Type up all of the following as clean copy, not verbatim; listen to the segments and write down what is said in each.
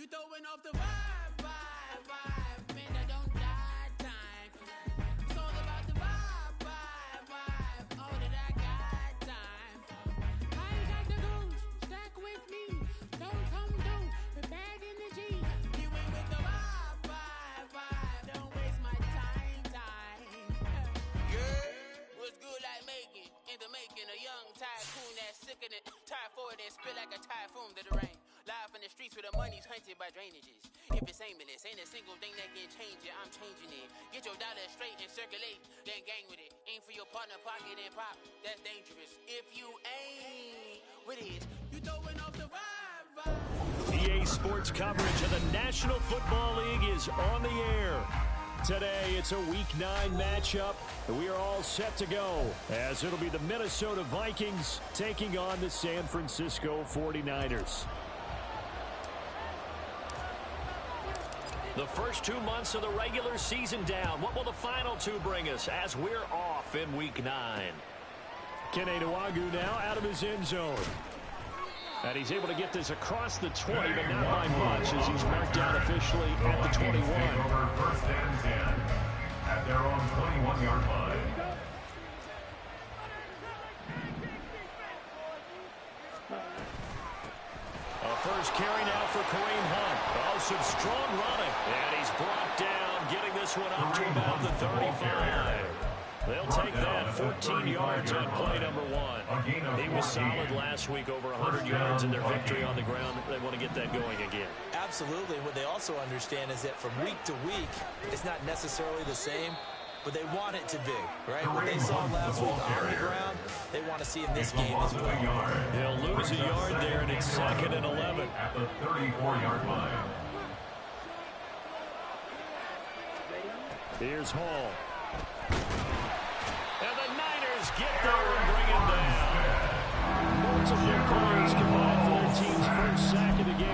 throwing off the vibe, vibe, vibe. Man, I don't die time. It's all about the vibe, vibe, vibe. All that I got time. I ain't got the goons, stack with me. Don't come through with bad energy. You ain't with the vibe, vibe, vibe. Don't waste my time. Yeah, what's good like making? In the making, a young tycoon that's sick of it. Tie forward and spit like a typhoon to the rain. Live in the streets where the money's hunted by drainages. If it's aimless, ain't a single thing that can change it. I'm changing it. Get your dollar straight and circulate, then gang with it. Aim for your partner, pocket and pop. That's dangerous. If you ain't with it, you throwing off the vibe. EA Sports coverage of the National Football League is on the air. Today, it's a Week 9 matchup, and we are all set to go, as it'll be the Minnesota Vikings taking on the San Francisco 49ers. The first 2 months of the regular season down. What will the final two bring us as we're off in Week 9? Kene Nwangwu now out of his end zone. And he's able to get this across the 20, but not by much as he's marked down officially at the 21. First and 10 at their own 21-yard line. A first carry now for Kareem Hunt. Oh, some strong running. And he's brought down, getting this one up to about the 35. They'll take that 14 yards on play number 1. He was solid last week, over 100 yards in their victory on the ground. They want to get that going again. Absolutely. What they also understand is that from week to week, it's not necessarily the same, but they want it to be, right? What they saw last week on the ground, they want to see in this game as well. They'll lose a yard there, and it's 2nd and 11. At the 34-yard line. Here's Hall. And the Niners get there and bring him down. Multiple plays combined for their team's first sack of the game. He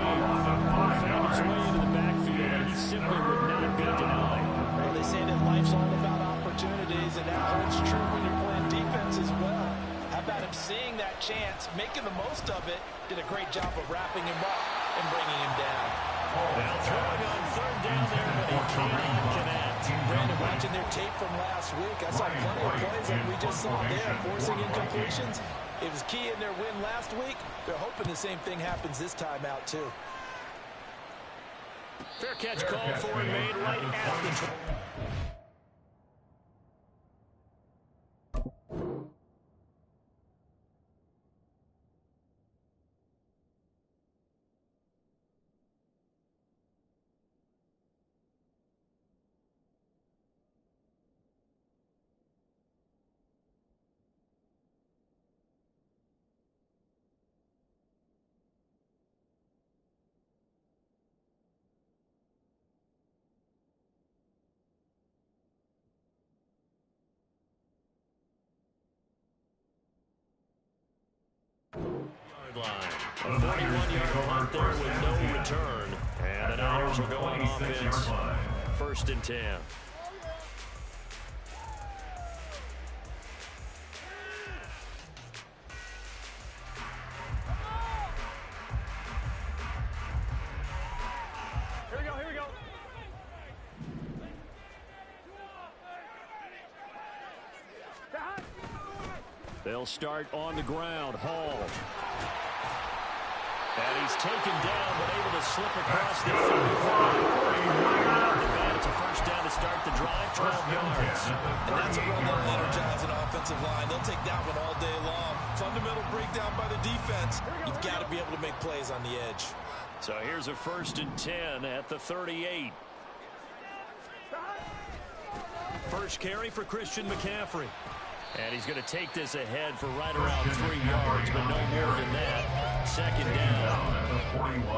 found his way into the backfield, and he simply would not be denied. Well, they say that life's all about opportunities, and that holds true when you're playing defense as well. How about him seeing that chance, making the most of it, did a great job of wrapping him up and bringing him down. Now throwing on 3rd down there, but he cannot connect. Brandon, watching their tape from last week, I saw plenty of plays like we just saw there, forcing incompletions. It was key in their win last week. They're hoping the same thing happens this time out, too. Fair catch called for and made right at the... Line. A 41-yard punt there with no return. And the Niners will go on offense. 1st and 10. Here we go. They'll start on the ground. Hall. And he's taken down, but able to slip across the 35. It's a first down to start the drive, 12 yards. And that's a run that'll energize an offensive line. They'll take that one all day long. Fundamental breakdown by the defense. You've got to be able to make plays on the edge. So here's a 1st and 10 at the 38. First carry for Christian McCaffrey. And he's going to take this ahead for right around 3 yards, but no more than that. 2nd down.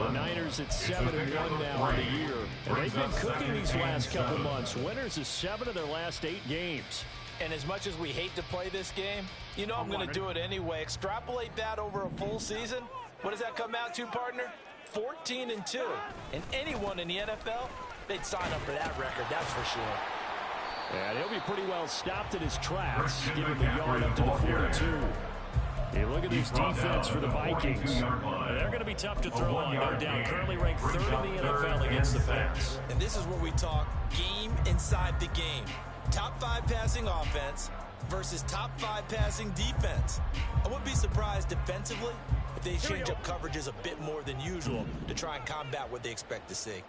The Niners at 7-1 now on the year. And they've been cooking these last couple months. Winners of 7 of their last 8 games. And as much as we hate to play this game, you know I'm going to do it anyway. Extrapolate that over a full season. What does that come out to, partner? 14-2. And anyone in the NFL, they'd sign up for that record, that's for sure. And he'll be pretty well stopped in his tracks, giving the yard up to the 42. You look at this defense for the Vikings. They're going to be tough to throw on, no doubt. Currently ranked third in the NFL against the pass. And this is where we talk game inside the game. Top 5 passing offense versus top 5 passing defense. I wouldn't be surprised defensively if they change up coverages a bit more than usual to try and combat what they expect to see.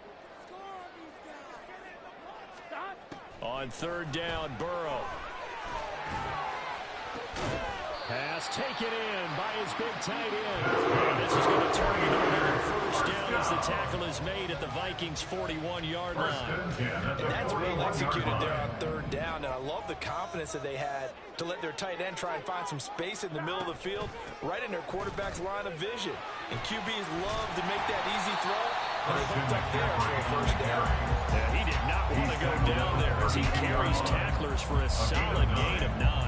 On third down, Burrow. Pass taken in by his big tight end. And this is going to turn into another first down as the tackle is made at the Vikings' 41-yard line. And that's well executed there on third down. And I love the confidence that they had to let their tight end try and find some space in the middle of the field, right in their quarterback's line of vision. And QBs love to make that easy throw. And they hooked up there for a first down. Yeah, he did not want to go down there as he carries tacklers for a solid gain of 9.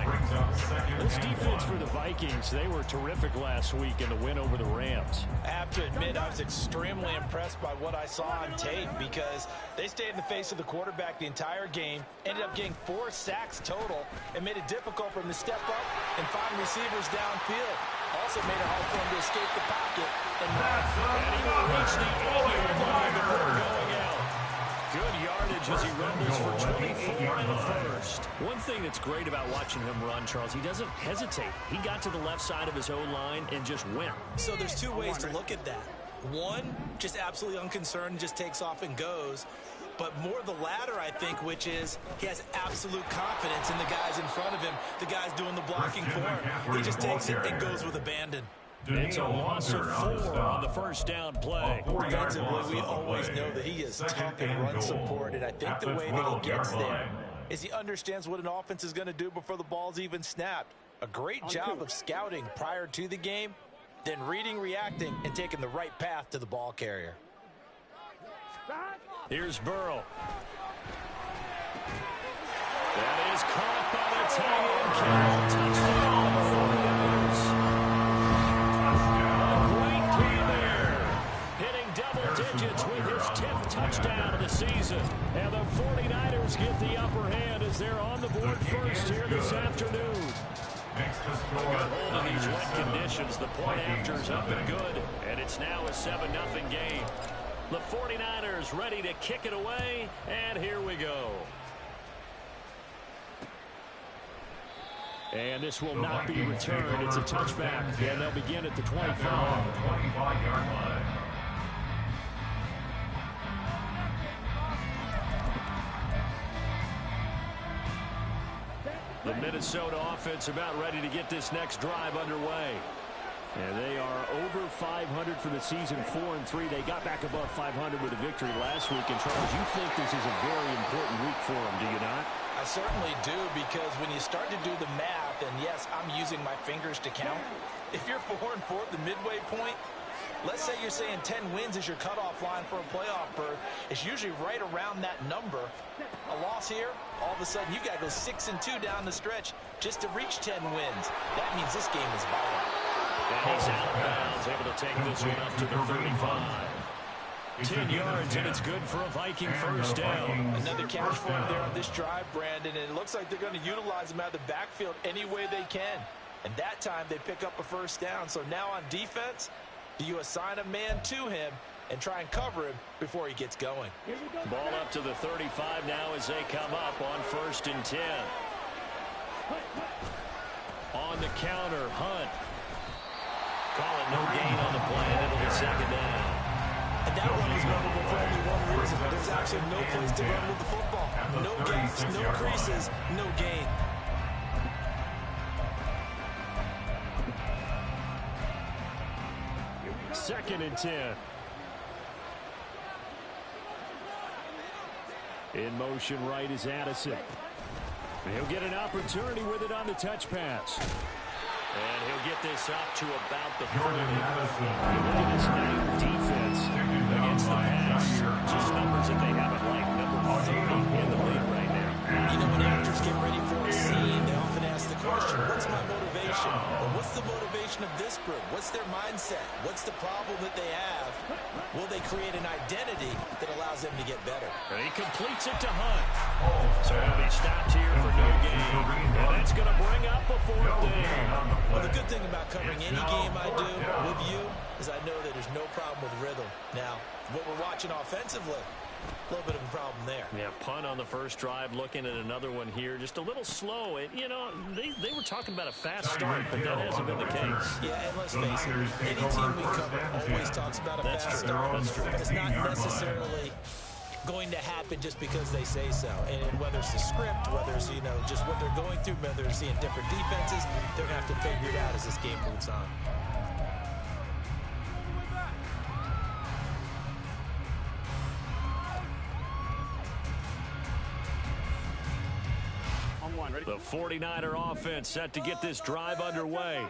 This defense for the Vikings, they were terrific last week in the win over the Rams. I have to admit, I was extremely impressed by what I saw on tape because they stayed in the face of the quarterback the entire game, ended up getting 4 sacks total, and made it difficult for him to step up and find receivers downfield. Also made it hard for him to escape the pocket and he will reach the 8-yard line before going out. Good yardage as he rumbles for 24 in the first. One thing that's great about watching him run, Charles, he doesn't hesitate. He got to the left side of his O-line and just went. So there's 2 ways to look at that. One, just absolutely unconcerned, just takes off and goes. But more the latter, I think, which is he has absolute confidence in the guys in front of him, the guys doing the blocking for him. He just takes it and goes with abandon. It's a loss of 4 on the first down play. Defensively, we always know that he is tough in run support, and I think the way that he gets there is he understands what an offense is going to do before the ball's even snapped. A great job of scouting prior to the game, then reading, reacting, and taking the right path to the ball carrier. Here's Burrow. That is caught by the tight end. Touchdown, 49ers. A great play there. Hitting double digits with his 10th touchdown of the season. And the 49ers get the upper hand as they're on the board first here this afternoon. A good hold of these wet conditions. The point after is up and good. And it's now a 7-0 game. The 49ers ready to kick it away, and here we go. And this will not be returned. It's a touchback, and they'll begin at the 25. The Minnesota offense about ready to get this next drive underway. And they are over 500 for the season, 4-3. They got back above 500 with a victory last week. And, Charles, you think this is a very important week for them, do you not? I certainly do, because when you start to do the math, and yes, I'm using my fingers to count. If you're 4-4 at the midway point, let's say you're saying 10 wins is your cutoff line for a playoff berth. It's usually right around that number. A loss here, all of a sudden you got to go 6-2 down the stretch just to reach 10 wins. That means this game is vital. And he's out of bounds, able to take this one up to the 35. 10 yards, and it's good for a Viking first down. Another catch for him there on this drive, Brandon, and it looks like they're going to utilize him out of the backfield any way they can. And that time they pick up a first down. So now on defense, do you assign a man to him and try and cover him before he gets going? Ball up to the 35 now as they come up on 1st and 10. On the counter, Hunt. Call it no gain on the play, and it'll be 2nd down. And that run was memorable for only one reason. There's actually no place to run with the football. No gaps, no creases, no gain. Second and 10. In motion right is Addison. He'll get an opportunity with it on the touch pass. And he'll get this up to about the 40. Look at this defense against the pass. Just numbers that they haven't liked. Number 30 in the league right now. You know, when actors get ready for a scene, they often ask the question, what's my motivation? Or what's the motivation motivation of this group? What's their mindset? What's the problem that they have? Will they create an identity that allows them to get better? And he completes it to Hunt. So he'll be stopped here for no gain. And that's going to bring up a 4th down. Well, the good thing about covering any game I do with you is I know that there's no problem with rhythm. Now, what we're watching offensively, a little bit of a problem there. Yeah, punt on the first drive, looking at another one here. Just a little slow. You know, they were talking about a fast start, but that hasn't been the case. Yeah, and let's face it, any team we cover always talks about a fast start. That's true. But it's not necessarily going to happen just because they say so. And whether it's the script, whether it's, you know, just what they're going through, whether they're seeing different defenses, they're going to have to figure it out as this game moves on. The 49er offense set to get this drive underway.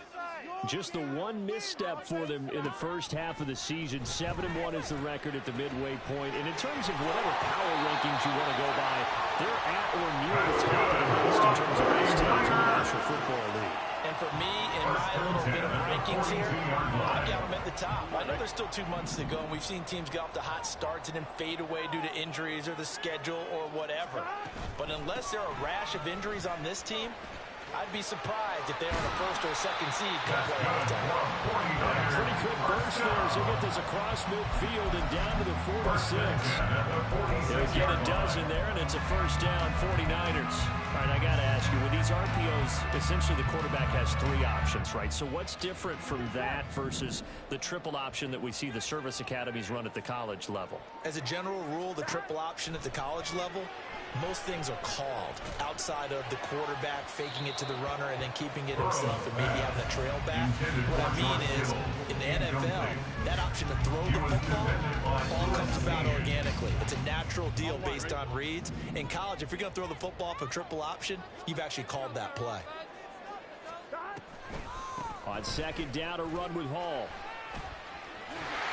Just the one misstep for them in the first half of the season. 7-1 is the record at the midway point. And in terms of whatever power rankings you want to go by, they're at or near the top of the list in terms of best teams in the National Football League. And for me, in my little bit of rankings here, I've got them at the top. I know there's still 2 months to go, and we've seen teams get off to hot starts and then fade away due to injuries or the schedule or whatever. But unless there are a rash of injuries on this team, I'd be surprised if they're on a first or second seed come playoff time. Pretty quick burst there as they get this across midfield and down to the 46. They'll get a dozen there, and it's a first down, 49ers. All right, I got to ask you, with these RPOs, essentially the quarterback has 3 options, right? So what's different from that versus the triple option that we see the service academies run at the college level? As a general rule, the triple option at the college level, most things are called outside of the quarterback faking it to the runner and then keeping it himself and maybe having a trail back. What I mean is, in the NFL, that option to throw the football all comes about organically. It's a natural deal based on reads. In college, if you're going to throw the football for triple option, you've actually called that play. On second down, a run with Hall.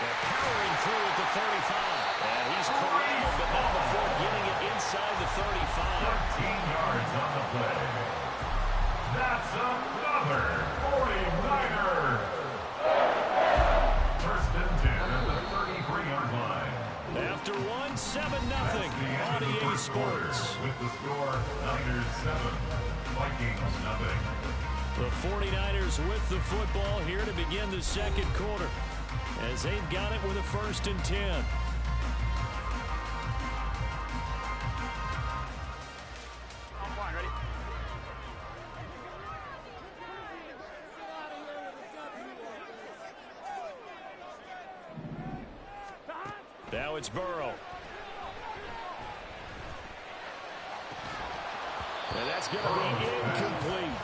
They're powering through at the 35. And he's corralled, but not before getting it inside the 35. 13 yards on the play. That's another 49er. First and 10 at the 33-yard line. After 7-0 on EA Sports. With the score, Niners 7, Vikings nothing. The 49ers with the football here to begin the second quarter, as they've got it with a 1st and 10. Now it's Burrow. And that's going to be incomplete.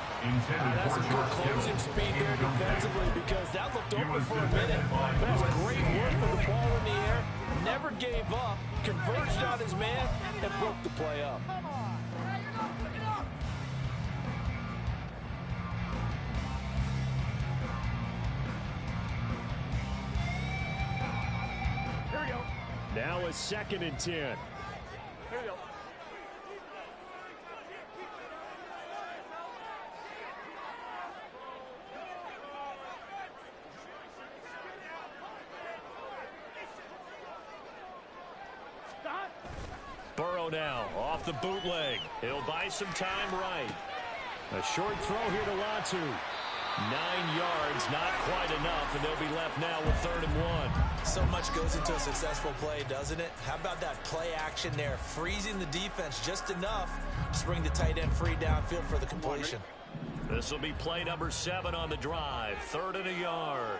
That's a good closing speed there defensively because that looked over for a minute. That's great work with the ball in the air. Never gave up, converged on his man, and broke the play up. Now a 2nd and 10. Here we go. Burrow now off the bootleg. He'll buy some time right. A short throw here to Latu. 9 yards, not quite enough, and they'll be left now with 3rd and 1. So much goes into a successful play, doesn't it? How about that play action there, freezing the defense just enough to bring the tight end free downfield for the completion. This will be play number 7 on the drive. 3rd and a yard.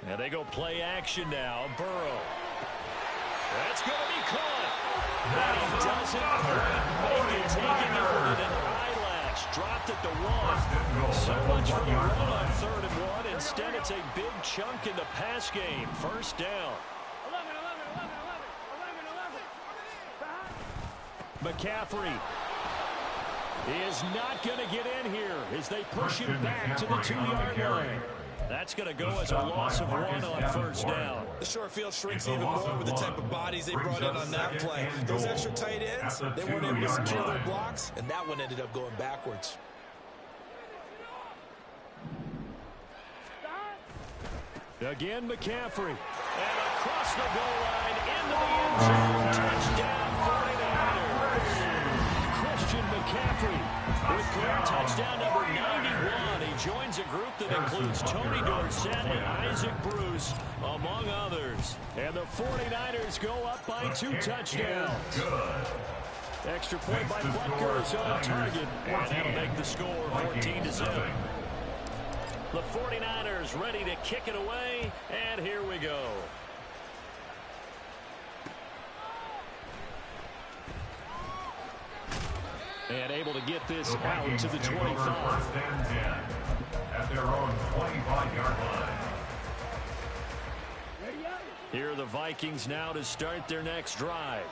And they go play action now. Burrow. That's going to be caught. And he doesn't make it, taking it with an eyelash. Dropped at the 1. So much for the run on 3rd and 1. Instead, it's a big chunk in the pass game. First down. 11. McCaffrey. He is not going to get in here as they push him back to the 2-yard line. That's going to go as a loss of 1 on 1st down. The short field shrinks even more with the type of bodies they brought in on that play. Those extra tight ends, they weren't able to secure their blocks, and that one ended up going backwards. Again, McCaffrey. And across the goal line into the end zone. Touchdown, 49ers. Christian McCaffrey with career touchdown number 91. He joins a group that includes Tony Dorsett and Isaac Bruce, among others. And the 49ers go up by 2 touchdowns. Extra point by Butker is on target, and that'll make the score 14-0. The 49ers ready to kick it away, and here we go. And able to get this out to the 25. First and 10 at their own 25-yard line. Here are the Vikings now to start their next drive.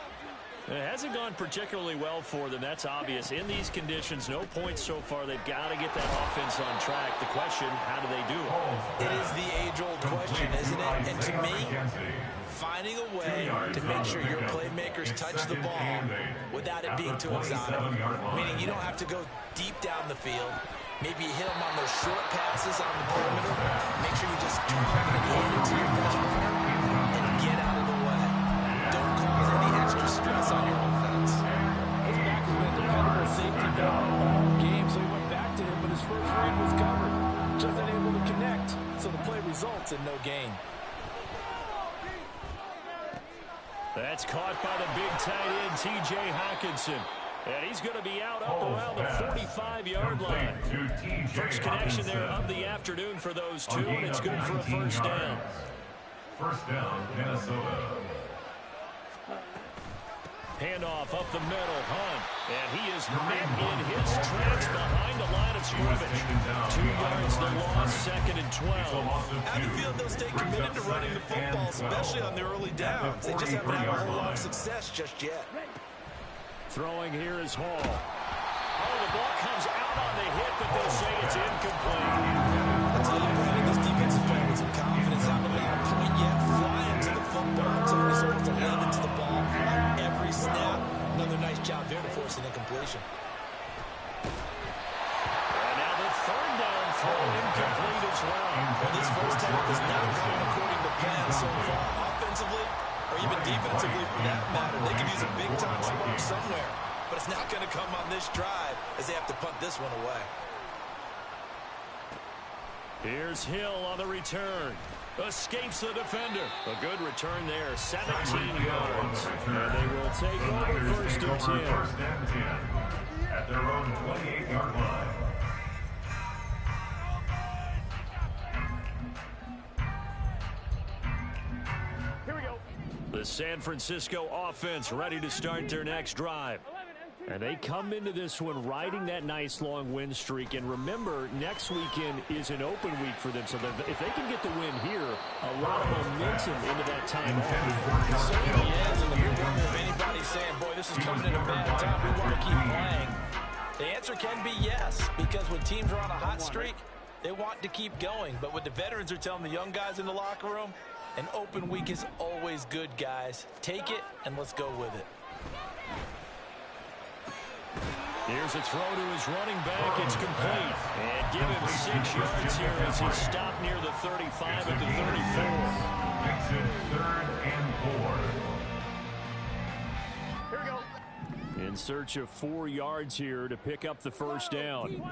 It hasn't gone particularly well for them. That's obvious. In these conditions, no points so far. They've got to get that offense on track. The question, how do they do it? It is the age-old question, isn't it? And to me, finding a way to make sure your playmakers touch the ball without it being too exotic. Meaning you don't have to go deep down the field. Maybe you hit them on those short passes on the perimeter. Make sure you just target and hand it to your best runner and get out of the way. Don't cause any extra stress on your offense. His back has been a dependable safety valve all game, so he went back to him, but his first read was covered. Just unable to connect, so the play results in no gain. That's caught by the big tight end, T.J. Hockenson. And he's going to be out up around the 45-yard line. First connection there of the afternoon for those two, and it's good for a first down. First down, Minnesota. Handoff up the middle, Hunt. And he is met in his tracks behind the line of scrimmage. 2 yards the loss, second and 12. How do you feel they'll stay committed to running the football, especially on the early downs? They just haven't had a whole lot of success just yet. Throwing here is Hall. Oh, the ball comes out on the hit, but they'll say it's incomplete. I'll tell you, Brandon, this defense is playing with some confidence. Haven't made a point yet. Flying to the football. Tony supposed to land into the ball on every snap. Another nice job there to force an incompletion. And now the third down throw incomplete as well. Well, this first half is not going according to plan so far. Offensively, or even defensively for that matter, they could use a big-time spark somewhere. But it's not going to come on this drive as they have to punt this one away. Here's Hill on the return. Escapes the defender. A good return there, 17 yards. And they will take over first and 10. First and 10 at their own 28-yard line. Here we go. The San Francisco offense ready to start their next drive. And they come into this one riding that nice long win streak. And remember, next weekend is an open week for them. So if they can get the win here, a lot of momentum into that time off. It certainly is. And if you're wondering if anybody's saying, boy, this is coming at a bad time, we want to keep playing, the answer can be yes. Because when teams are on a hot streak, they want to keep going. But what the veterans are telling the young guys in the locker room, an open week is always good, guys. Take it, and let's go with it. Here's a throw to his running back. It's complete. And give him 6 yards here as he stopped near the 35 at the 34. Makes it 3rd and 4. Here we go. In search of 4 yards here to pick up the first down.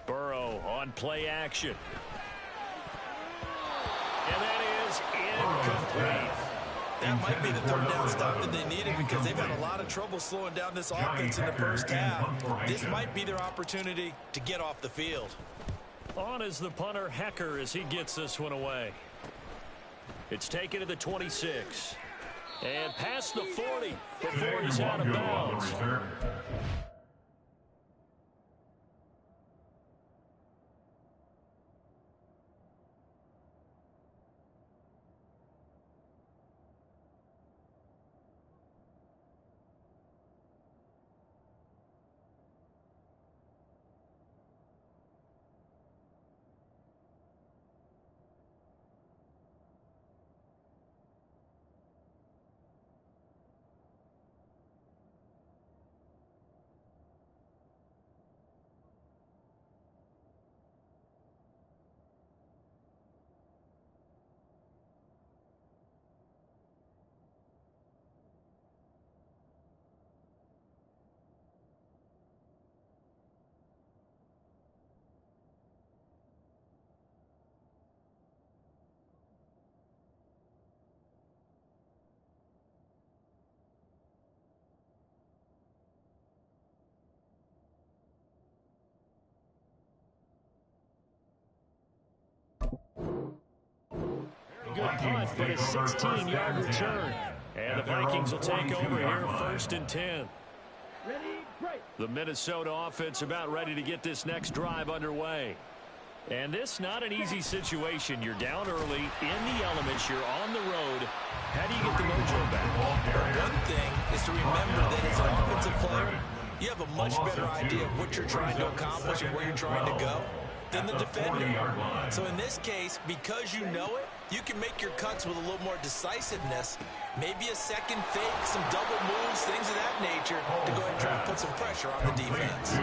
Burrow on play action. And that is incomplete. That might be the third down stop that they needed because they've had a lot of trouble slowing down this offense in the first half. This might be their opportunity to get off the field. On is the punter, Hecker, as he gets this one away. It's taken to the 26. And past the 40 before he's out of bounds. good punt, but a 16-yard return. And the Vikings will take over here, 1st and 10. The Minnesota offense about ready to get this next drive underway. And this not an easy situation. You're down early, in the elements, you're on the road. How do you get the mojo back? One thing is to remember that as an offensive player, you have a much better idea of what you're trying to accomplish and where you're trying to go than the defender. So in this case, because you know it, you can make your cuts with a little more decisiveness, maybe a second fake, some double moves, things of that nature, to go ahead and try and put some pressure on the defense.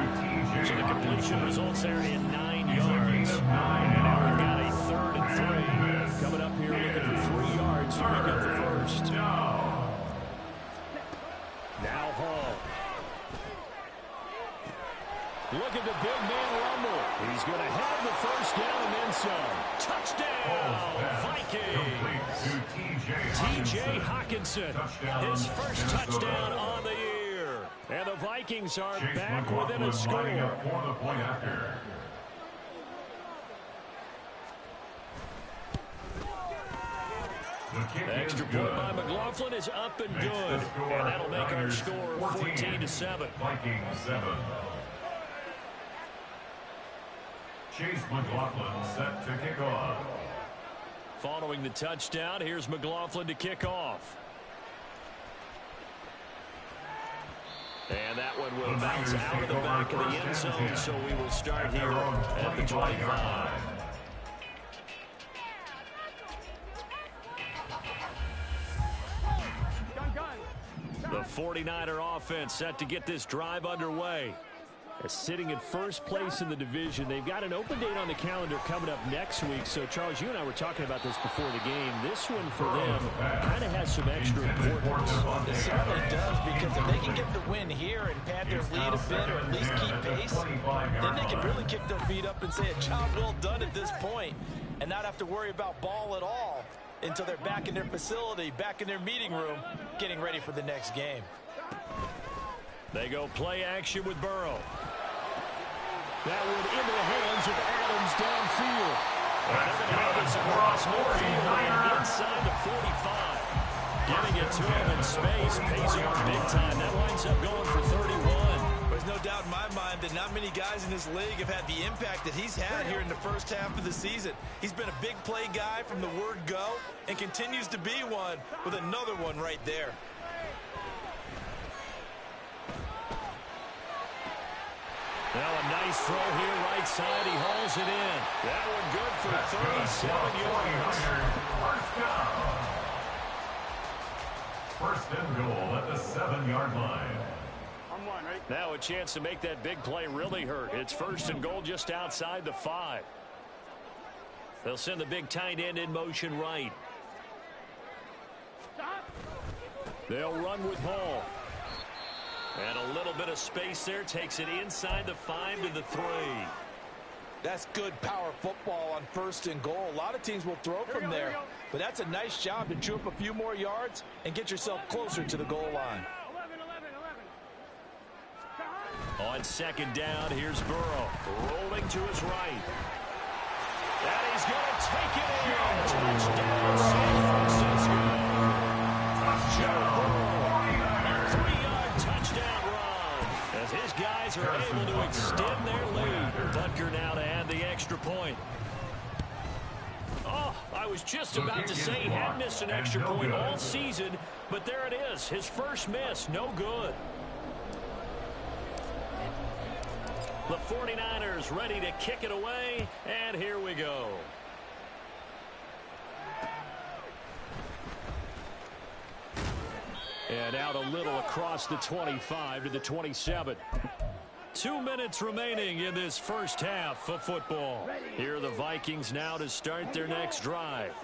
So the completion results there in 9 yards. And now we've got a 3rd and 3. Coming up here looking for 3 yards to pick up the first. Now Hall. Look at the big man rumble. He's going to have the first down and then some. Touchdown, Vikings. T.J. Hockenson, his first touchdown on the year. And the Vikings are back within a score. Extra point by McLaughlin is up and good. And that'll make our score 14-7. Vikings 7. Chase McLaughlin set to kick off. Following the touchdown, here's McLaughlin to kick off. And that one will bounce out of the back of the end zone, so we will start here at the 25. The 49er offense set to get this drive underway. They're sitting in first place in the division. They've got an open date on the calendar coming up next week. So, Charles, you and I were talking about this before the game. This one for them kind of has some extra importance. It certainly does, because if they can get the win here and pad their lead a bit or at least keep pace, then they can really kick their feet up and say a job well done at this point and not have to worry about ball at all until they're back in their facility, back in their meeting room, getting ready for the next game. They go play action with Burrow. That one into the hands of Adams downfield. And they're going to have this across midfield and inside the 45. Getting it to him in space pays off big time. That winds up going for 31. There's no doubt in my mind that not many guys in this league have had the impact that he's had here in the first half of the season. He's been a big play guy from the word go and continues to be one with another one right there. Now a nice throw here, right side. He hauls it in. That one good for 37 yards. First and goal at the 7-yard line. Now a chance to make that big play really hurt. It's 1st and goal just outside the 5. They'll send the big tight end in motion right. They'll run with Hall. And a little bit of space there, takes it inside the 5 to the 3. That's good power football on 1st and goal. A lot of teams will throw from there, but that's a nice job to chew up a few more yards and get yourself closer to the goal line. On 2nd down, here's Burrow, rolling to his right. And he's going to take it in. Touchdown, San Francisco. Joe Burrow, a 3-yard touchdown run. As his guys are able to extend their lead. Butker now to add the extra point. Oh, I was just about to say he had missed an extra point all season, but there it is. His first miss, no good. The 49ers ready to kick it away, and here we go. And out a little across the 25 to the 27. 2 minutes remaining in this first half of football. Here are the Vikings now to start their next drive.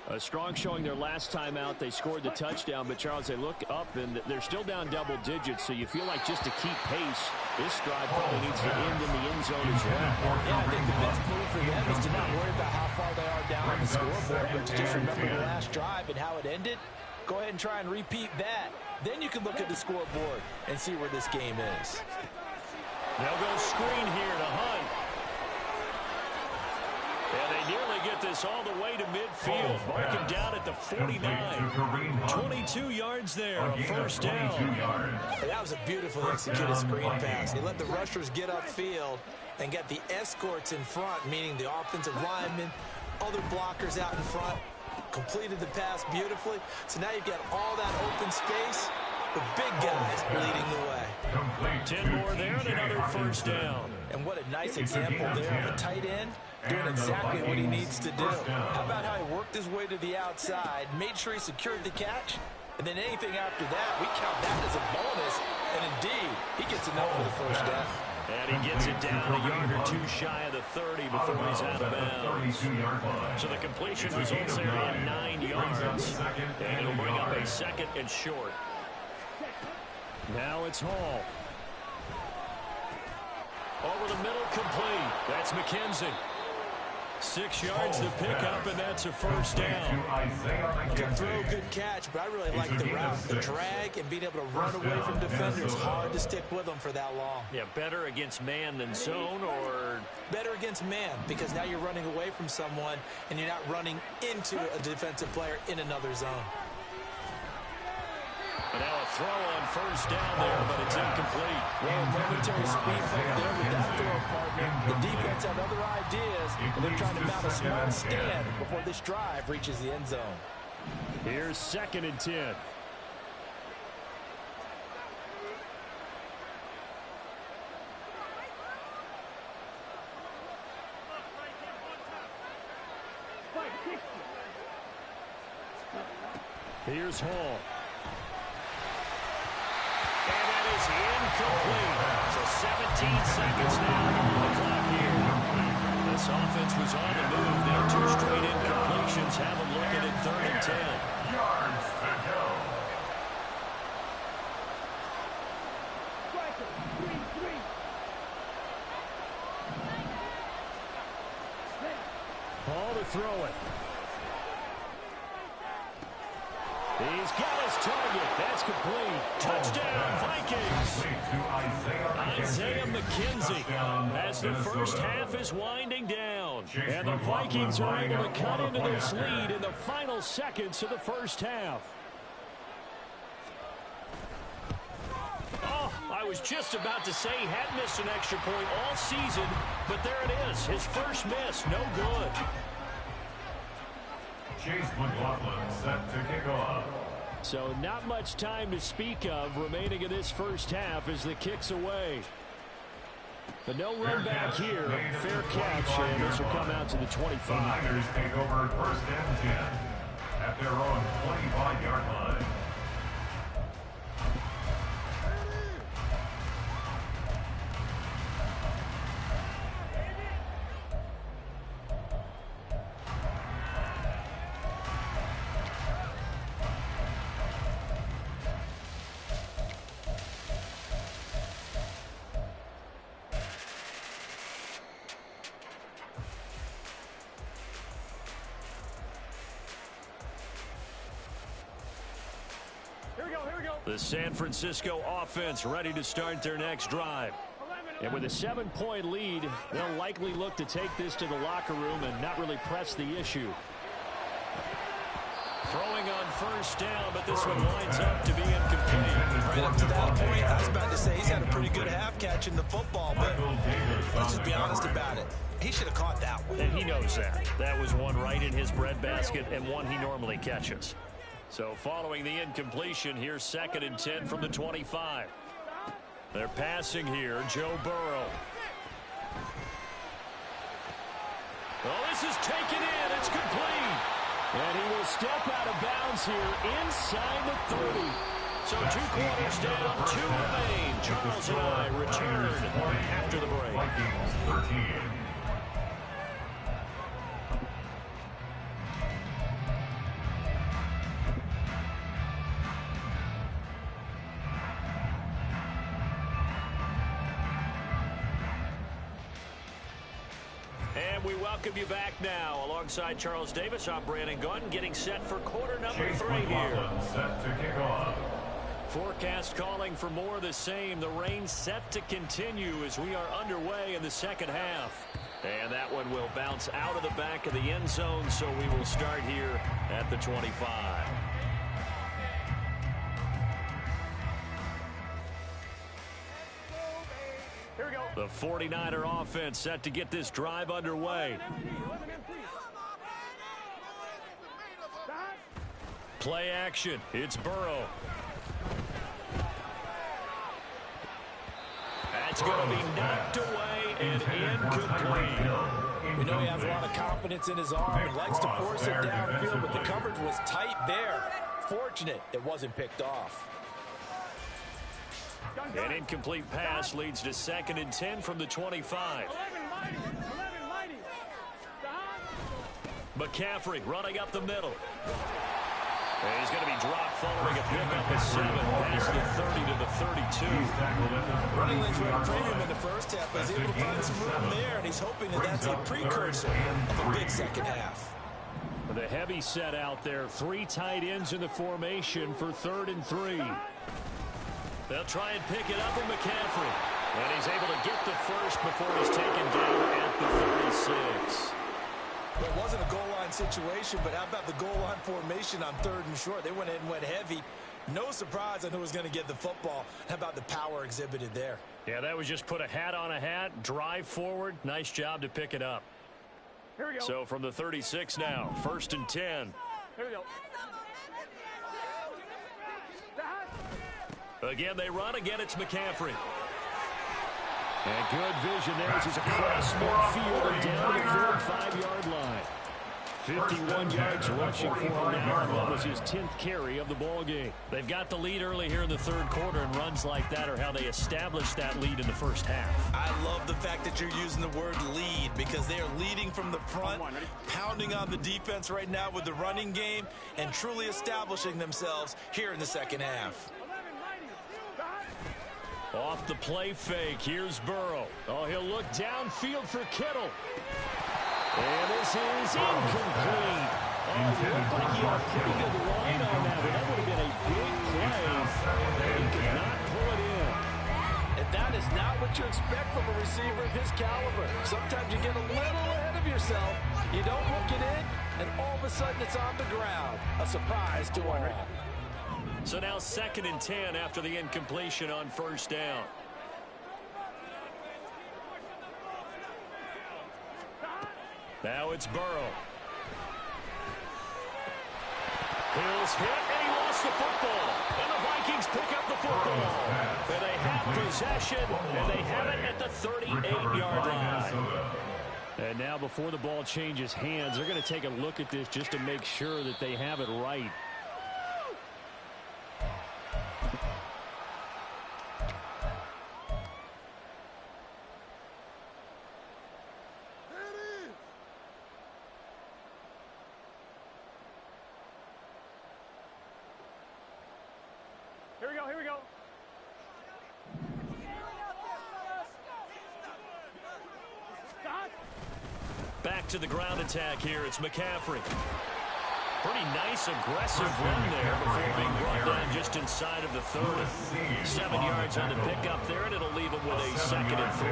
A strong showing their last time out. They scored the touchdown, but, Charles, they look up, and they're still down double digits, so you feel like just to keep pace, this drive probably needs to end in the end zone as well. Yeah, I think the best move for them is to not worry about how far they are down on the scoreboard, but to just remember the last drive and how it ended. Go ahead and try and repeat that. Then you can look at the scoreboard and see where this game is. They'll go screen here to Hunt. And they nearly get this all the way to midfield. Mark him down at the 49. 22 yards there, a first down. And that was a beautifully executed screen pass. He let the rushers get upfield and get the escorts in front, meaning the offensive linemen, other blockers out in front, completed the pass beautifully. So now you've got all that open space, the big guys leading the way. 10 more there and another first down. And what a nice example there of a tight end doing exactly what he needs to do. How about how he worked his way to the outside, made sure he secured the catch, and then anything after that, we count that as a bonus. And indeed, he gets enough for the first down. And he gets it down a yard or two shy of the 30 before he's out of bounds. So the completion results there in 9 yards. And it'll bring up a second and short. Now it's Hall. Over the middle, complete. That's McKenzie. 6 yards to pick up, and that's a first down. Good throw, good catch, but I really like the route. The drag and being able to run away from defenders. Hard to stick with them for that long. Yeah, better against man than zone, or? Better against man, because now you're running away from someone, and you're not running into a defensive player in another zone. And now a throw on first down there, but it's incomplete. Well, momentary speed bump there with that throw, partner. The defense had other ideas, and they're trying to mount a small stand before this drive reaches the end zone. Here's 2nd and 10. Here's Hall. Incomplete. So 17 seconds now on the clock here. This offense was on the move. Now 2 straight incompletions. Have them looking at 3rd and 10. Yards to go. Hall to throw it. He's got his target. That's complete. Touchdown, Vikings. Isaiah McKenzie as the first half is winding down. And the Vikings are able to cut into this lead in the final seconds of the first half. Oh, I was just about to say he had missed an extra point all season, but there it is. His first miss, no good. Chase McLaughlin set to kick off. So not much time to speak of remaining in this first half as the kick's away. But no run back here. Fair catch, and this will come out to the 25. The Niners take over 1st and 10 at their own 25-yard line. The San Francisco offense ready to start their next drive. And with a 7-point lead, they'll likely look to take this to the locker room and not really press the issue. Throwing on first down, but this one lines up to be incomplete. Right up to that point, I was about to say he's had a pretty good half catching the football, but let's just be honest about it. He should have caught that one. And he knows that. That was one right in his breadbasket and one he normally catches. So following the incompletion, here's 2nd and 10 from the 25. They're passing here, Joe Burrow. Oh, this is taken in. It's complete. And he will step out of bounds here inside the 30. So 2 quarters down, 2 remain. Charles and I return after the break. Vikings 13. And we welcome you back now. Alongside Charles Davis, I'm Brandon Gunn, getting set for quarter number 3 here. Set to kick off. Forecast calling for more of the same. The rain set to continue as we are underway in the second half. And that one will bounce out of the back of the end zone, so we will start here at the 25. Here we go. The 49er offense set to get this drive underway. Play action. It's Burrow. That's going to be knocked away and incomplete. We know he has a lot of confidence in his arm and likes to force it downfield, but the coverage was tight there. Fortunate it wasn't picked off. An incomplete pass leads to 2nd and 10 from the 25. McCaffrey running up the middle. And he's going to be dropped following a pickup of 7 past the 30 to the 32. Running lanes were a premium in the first half, but he's able to find some room there, and he's hoping that that's a precursor of a big second half. The heavy set out there. 3 tight ends in the formation for 3rd and 3. They'll try and pick it up with McCaffrey. And he's able to get the first before he's taken down at the 36. It wasn't a goal line situation, but how about the goal line formation on 3rd and short? They went in and went heavy. No surprise on who was going to get the football. How about the power exhibited there? Yeah, that was just put a hat on a hat, drive forward. Nice job to pick it up. Here we go. So from the 36 now, 1st and 10. Here we go. Again, they run. Again, it's McCaffrey. And good vision there as he's across midfield and down to the 45-yard line. 51 yards rushing for him now, and that was his 10th carry of the ball game. They've got the lead early here in the 3rd quarter, and runs like that are how they established that lead in the first half. I love the fact that you're using the word lead because they are leading from the front, pounding on the defense right now with the running game, and truly establishing themselves here in the second half. Off the play fake, here's Burrow. Oh, he'll look downfield for Kittle. And this is incomplete. Oh, it looked like he had a pretty good line on that, but that would have been a big play. And he could not pull it in. And that is not what you expect from a receiver of his caliber. Sometimes you get a little ahead of yourself. You don't look it in, and all of a sudden it's on the ground. A surprise to all. So now 2nd and 10 after the incompletion on 1st down. Now it's Burrow. Hill's hit, and he lost the football. And the Vikings pick up the football. And they have possession, and they have it at the 38-yard line. And now before the ball changes hands, they're going to take a look at this just to make sure that they have it right. Here we go. Here we go. Back to the ground attack here. It's McCaffrey. Pretty nice, aggressive run there before being brought down just inside of the 30. 7 yards on the pickup there, and it'll leave him with a 2nd and 3.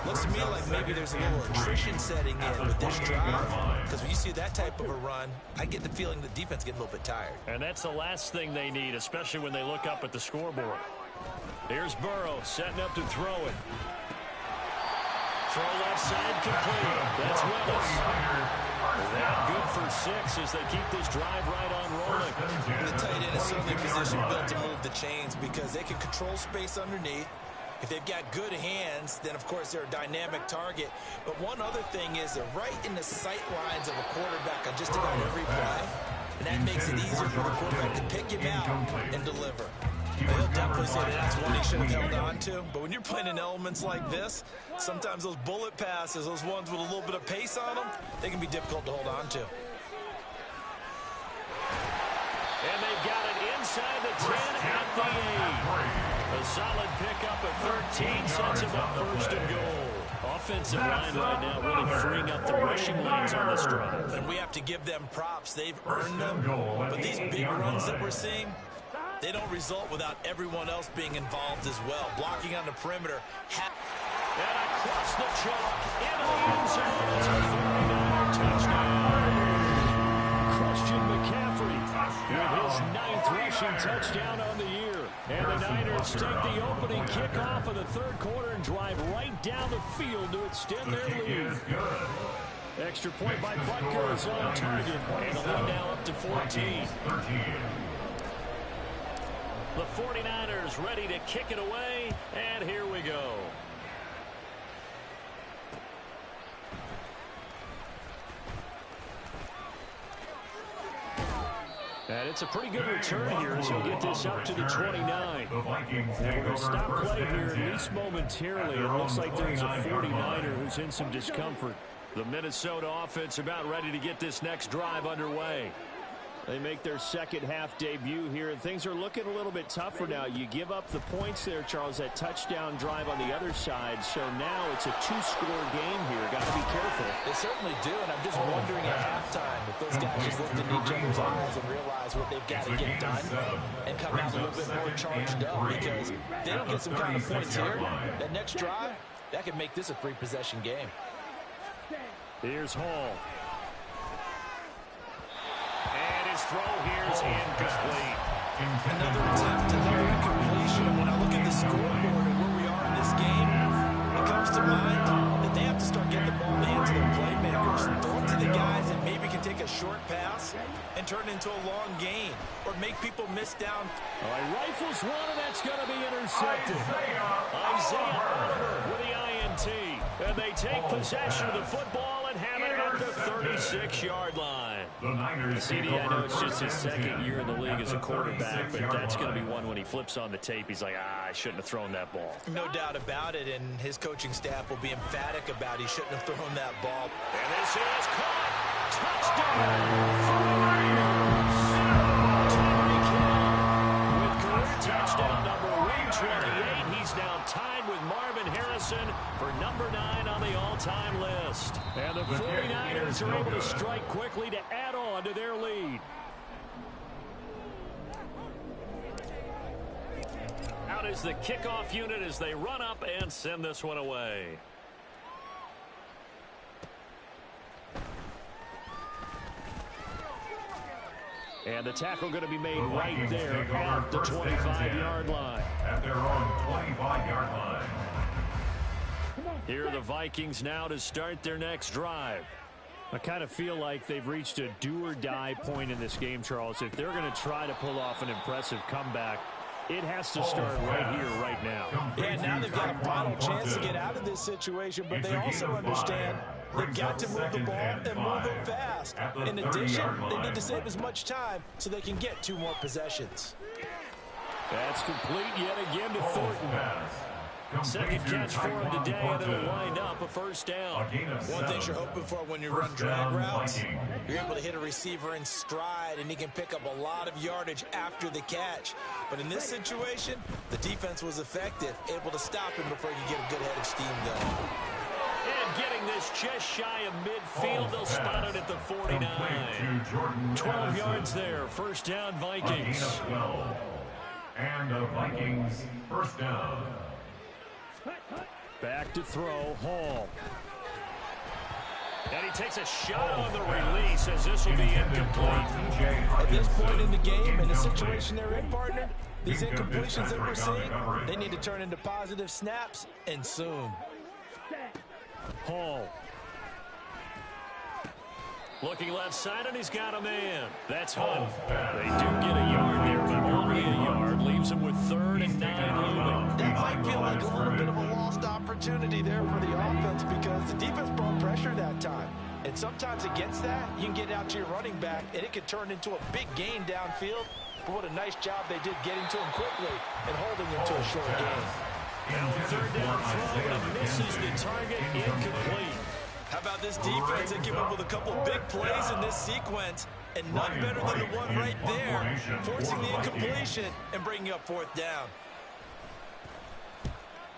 Looks to me like maybe there's a little attrition setting in with this drive. Because when you see that type of a run, I get the feeling the defense getting a little bit tired. And that's the last thing they need, especially when they look up at the scoreboard. Here's Burrow setting up to throw it. Throw left side complete. That's Willis. That good for 6 as they keep this drive right on rolling. The tight end is certainly a position built to move the chains because they can control space underneath. If they've got good hands, then of course they're a dynamic target. But one other thing is they're right in the sight lines of a quarterback on just about every play. And that makes it easier for the quarterback to pick him out and deliver. They'll definitely say that that's one he should have held on to. But when you're playing in elements like this, sometimes those bullet passes, those ones with a little bit of pace on them, they can be difficult to hold on to. And they've got it inside the 10 at the 8. A solid pickup of 13 sets him up 1st and goal. Offensive line right now really freeing up the rushing lanes on this drive. And we have to give them props. They've earned them. But these big runs that we're seeing, they don't result without everyone else being involved as well. Blocking on the perimeter. And across the chalk into the end zone. It's a 49er touchdown. Christian McCaffrey with his 9th rushing touchdown on the year. And the Niners take the opening kickoff of the third quarter and drive right down the field to extend their lead. Extra point by Butker is on target. And the lead now up to 14. The 49ers ready to kick it away. And here we go. And it's a pretty good return here as he'll get this up to the 29. We're going to stop play here at least momentarily. It looks like there's a 49er who's in some discomfort. The Minnesota offense about ready to get this next drive underway. They make their second half debut here, and things are looking a little bit tougher now. You give up the points there, Charles, that touchdown drive on the other side. So now it's a two-score game here. Got to be careful. They certainly do, and I'm just wondering at halftime if those guys just looked in each other's eyes and realize what they've got to get done and come out a little bit more charged up, because if they don't get some kind of points here, that next drive, that could make this a three-possession game. Here's Hall. And his throw here is incomplete. Another attempt, another incompletion. And when I look at the scoreboard and where we are in this game, it comes to mind that they have to start getting the ball in the hands of their playmakers. Throw it to the guys that maybe can take a short pass and turn it into a long gain or make people miss down. All right, rifles one, and that's going to be intercepted. Isaiah Oliver with the INT. And they take possession of the football and have it at the 36-yard line. CD, I know it's just his second year in the league as a quarterback, but that's going to be one when he flips on the tape. He's like, I shouldn't have thrown that ball. No doubt about it, and his coaching staff will be emphatic about he shouldn't have thrown that ball. And this is caught. Touchdown. With career touchdown number 128, he's now tied with Marvin Harrison for number 9 on the all-time list. And the 49ers are able to strike quickly to add on to their lead. Out is the kickoff unit as they run up and send this one away. And the tackle going to be made right there at the 25-yard line. At their own 25-yard line. Here are the Vikings now to start their next drive. I kind of feel like they've reached a do-or-die point in this game, Charles. If they're going to try to pull off an impressive comeback, it has to start right here, right now. Yeah, now they've got a final chance to get out of this situation, but they also understand they've got to move the ball and move it fast. In addition, they need to save as much time so they can get 2 more possessions. That's complete yet again to Thornton. Second catch for him today, and it'll wind up a first down. One thing you're hoping for when you run drag routes, you're able to hit a receiver in stride, and he can pick up a lot of yardage after the catch. But in this situation, the defense was effective, able to stop him before he could get a good head of steam going. And getting this just shy of midfield, they'll spot it at the 49. 12 yards there, first down Vikings. And the Vikings first down. Back to throw, Hall. And he takes a shot on the release as this will be incomplete. At this point in the game, in the situation they're in, partner, these incompletions that we're seeing, they need to turn into positive snaps, and soon. Hall. Looking left side, and he's got a man. That's Hunt. They do get a yard there, but only a yard. Leaves him with 3rd and 9 looming. That might feel like a little bit of a lost opportunity there for the offense because the defense brought pressure that time. And sometimes against that, you can get out to your running back, and it could turn into a big gain downfield. But what a nice job they did getting to him quickly and holding him to a short gain. Now 3rd down throw, and it misses the target, incomplete. How about this defense? They came up with a couple big plays in this sequence, and none better than the one right there, forcing the incompletion and bringing up 4th down.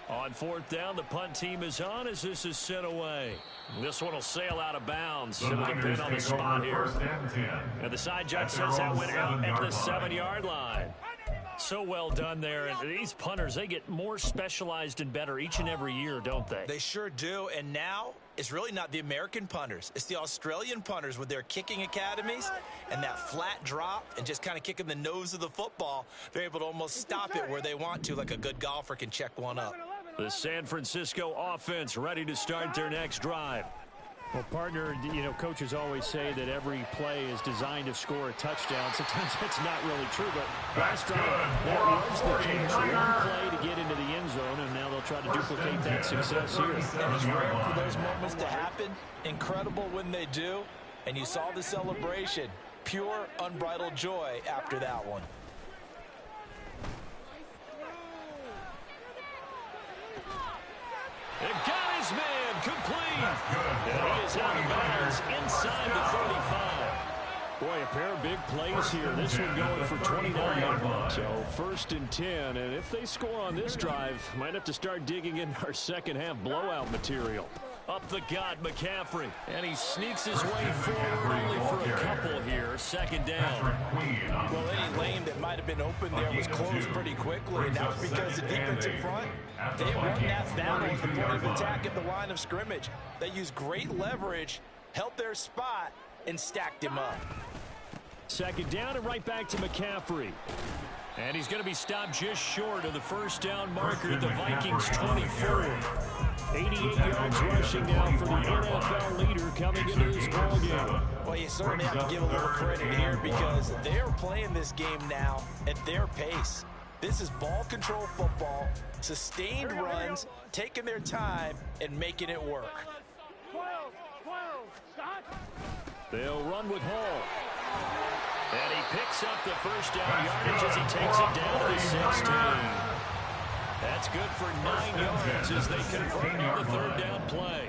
On 4th down, the punt team is on as this is sent away. This one will sail out of bounds. It'll depend on the spot here. And the side judge says that went out at the 7-yard line. So well done there. And these punters, they get more specialized and better each and every year, don't they? They sure do. And now it's really not the American punters. It's the Australian punters with their kicking academies and that flat drop and just kind of kicking the nose of the football. They're able to almost stop it where they want to, like a good golfer can check one up. The San Francisco offense ready to start their next drive. Well, partner, you know, coaches always say that every play is designed to score a touchdown. Sometimes that's not really true, but last drive, that was the case. One play to get into the end zone, and now they'll try to duplicate that success here. And it's rare for those moments to happen. Incredible when they do. And you saw the celebration. Pure, unbridled joy after that one. It got his man complete. And he is out of bounds inside the 35. Boy, a pair of big plays here. This one going for 29. So 1st and 10. And if they score on this drive, might have to start digging in our second half blowout material. Up the gut, McCaffrey. And he sneaks his way forward only for a couple here. 2nd down. Well, any lane that might have been open there was closed pretty quickly, and that's because the defensive front, they won that battle at the point of attack at the line of scrimmage. They used great leverage, held their spot, and stacked him up. 2nd down and right back to McCaffrey. And he's going to be stopped just short of the 1st down marker at the Vikings 24. 88 yards rushing now for the NFL leader coming into this ballgame. Well, you certainly have to give a little credit here because they're playing this game now at their pace. This is ball control football, sustained runs, taking their time, and making it work. They'll run with Hall. And he picks up the 1st down yardage as he takes it down to the 16. That's good for 9 yards as they convert on the 3rd down play.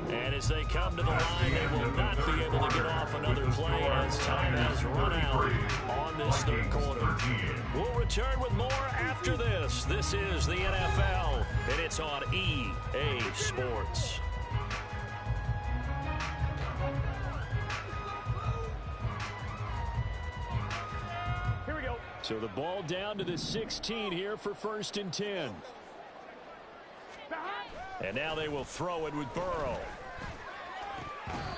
And as they come to the line, they will not be able to get off another play as time has run out on this 3rd quarter. We'll return with more after this. This is the NFL, and it's on EA Sports. So the ball down to the 16 here for 1st and 10. And now they will throw it with Burrow.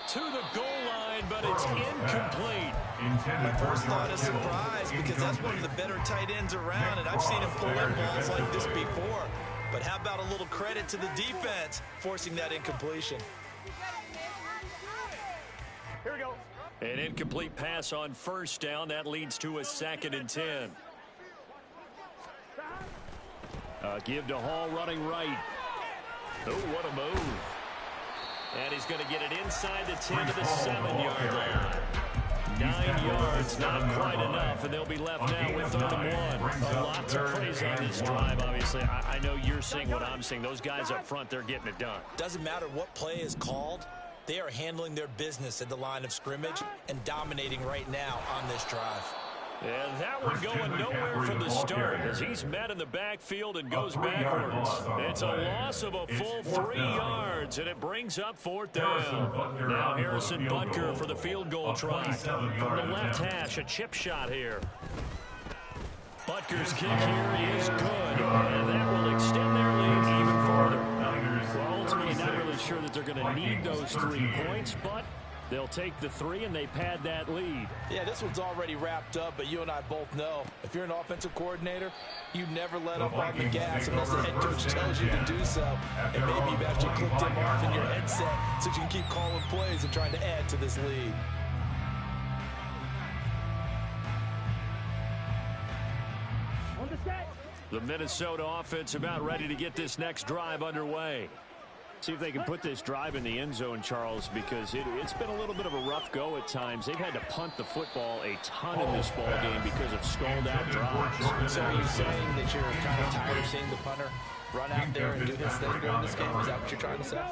To the goal line, but it's incomplete. My first thought is surprise because that's one of the better tight ends around, and I've seen him pull in balls like this before. But how about a little credit to the defense forcing that incompletion? Here we go. An incomplete pass on 1st down. That leads to a 2nd and 10. Give to Hall running right. Oh, what a move. And he's going to get it inside the 10 to the 7-yard line. 9 yards, not quite enough, and they'll be left now with 3rd and 1. A lot to praise on this drive, obviously. I know you're seeing what I'm seeing. Those guys up front, they're getting it done. Doesn't matter what play is called. They are handling their business at the line of scrimmage and dominating right now on this drive. And that one going nowhere from the start as he's met in the backfield and goes backwards. It's a loss of a full 3 yards, and it brings up 4th down. Now Harrison Butker for the field goal try. From the left hash, a chip shot here. Butker's kick here is good, and that will extend their lead even further. Well, ultimately not really sure that they're going to need those 3 points, but they'll take the 3 and they pad that lead. Yeah, this one's already wrapped up, but you and I both know if you're an offensive coordinator, you never let up on the gas unless the head coach tells you to do so. And maybe you've actually clicked him off in your headset so you can keep calling plays and trying to add to this lead. The Minnesota offense about ready to get this next drive underway. See if they can put this drive in the end zone, Charles, because it's been a little bit of a rough go at times. They've had to punt the football a ton in this ball game because of stalled-out drives. So are you saying that you're kind of tired of seeing the punter run out there and do his thing during this game? Is that what you're trying to say?